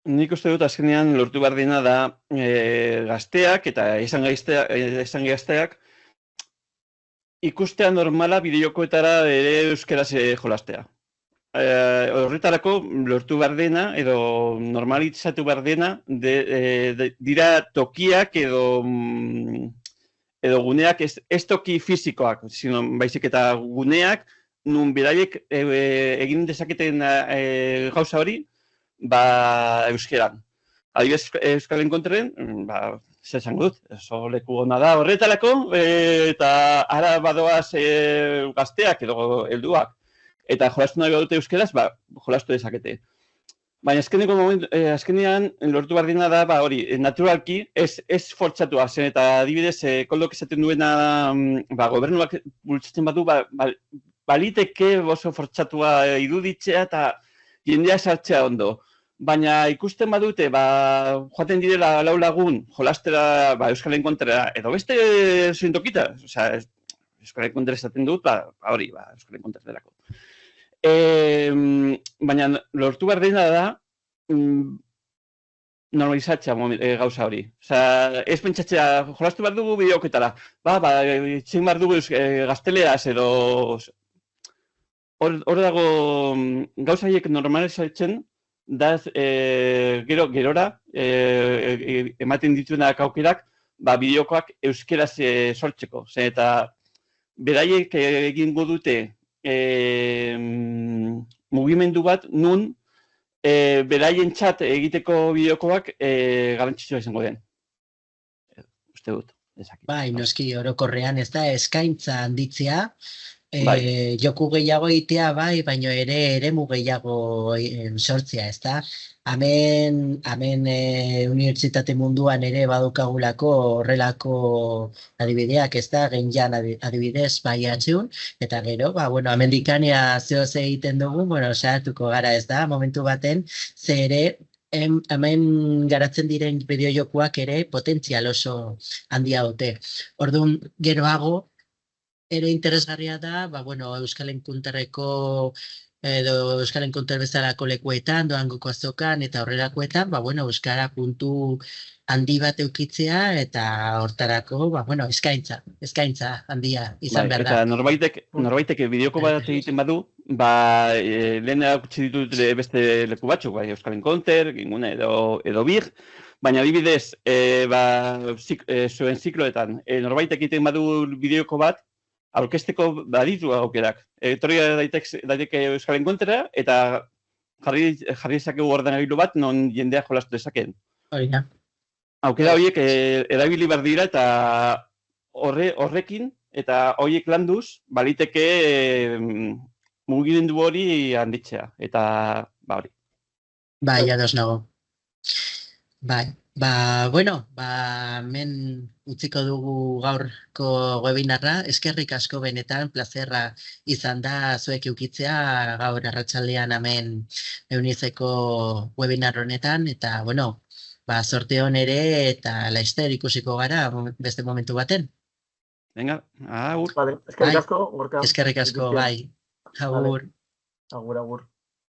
Nik uste dut azkenean lortu behar dena da gazteak eta izan gazteak ikustea normala bideojokoetara ere euskeraz jolastea. horretarako lortu behar dena, edo normalizatu behar dena, dira tokiak edo guneak ez toki fizikoak, sino baizik eta guneak, nun beraiek egin dezaketen gauza hori, euskeran. Adibidez, Euskal Enkontren, zer esango dut, oso leku ona da horretarako, eta ara badoaz gazteak edo helduak, eta jolastu nahi badute euskeraz, jolastu dezakete. Baina azkenean lortu behar dena da, hori, naturalki, ez fortxatua zen, eta adibidez, koldok esaten duena, gobernuak bultzatzen badu, baliteke oso fortxatua iruditzea eta jendea sartzea ondo. Baina ikusten badute, joaten direla 4 lagun jolastera Euskal Enkontrera, edo beste zuintokita, Euskal Enkontrera esaten dut, hori, Euskal Enkontrera delako. Baina lortu behar dena da normalizatzea gauza hori. Ez pentsatzea, jolastu behar dugu bideoketara, itxein behar dugu gazteleaz edo... Hor dago gauza horiek normalizatzen, da gerora ematen dituenak aukerak bideokoak euskeraz sortzeko. Eta beraiek egingo dute mugimendu bat nun beraien txat egiteko bideokoak garrantzitsua izango den. Uste dut. Bai, noski orokorrean ez da eskaintza handitzea, joku gehiago egitea baino ere eremu gehiago sortzea, ez da? Hemen unibertsitate munduan ere badukagulako horrelako adibideak, ez da? Genjan adibidez atxeun, eta gero, Amerikania zehoz egiten dugu, sartuko gara, ez da? Momentu baten, ze ere, hemen garatzen diren bideojokuak ere potentzial oso handia dute. Orduan, geroago, ere interesgarria da, Euskal Enkontreko edo Euskal Enkontr bezalako lekuetan, Doangoko azokan eta horrelakoetan, Euskara puntu handi bat eukitzea eta hortarako, eskaintza handia izan behar da. Eta norbaitek bideoko bat egiten badu, lehen erakutsi ditut beste leku batzuk, Euskal Enkontr, Gingune edo Bir, baina adibidez, zuen zikloetan, norbaitek egiten badu bideoko bat, aurkezteko baditu aukerak. Etorri daiteke Euskal Enkontrera eta jarri dezakegu ordenagailu bat non jendeak jolastu dezakeen. Aukera horiek erabili behar dira eta horrekin eta horiek landuz baliteke mugimendu hori handitzea. Eta hori. Ados nago. Hemen utziko dugu gaurko webinarra, eskerrik asko benetan, plazerra izan da zuek eukitzea gaur arratsaldean hemen eunizeko webinar honetan, eta, sorte hon ere eta laster ikusiko gara beste momentu baten. Venga, agur. Eskerrik asko, Gorka. Eskerrik asko, bai. Agur. Agur.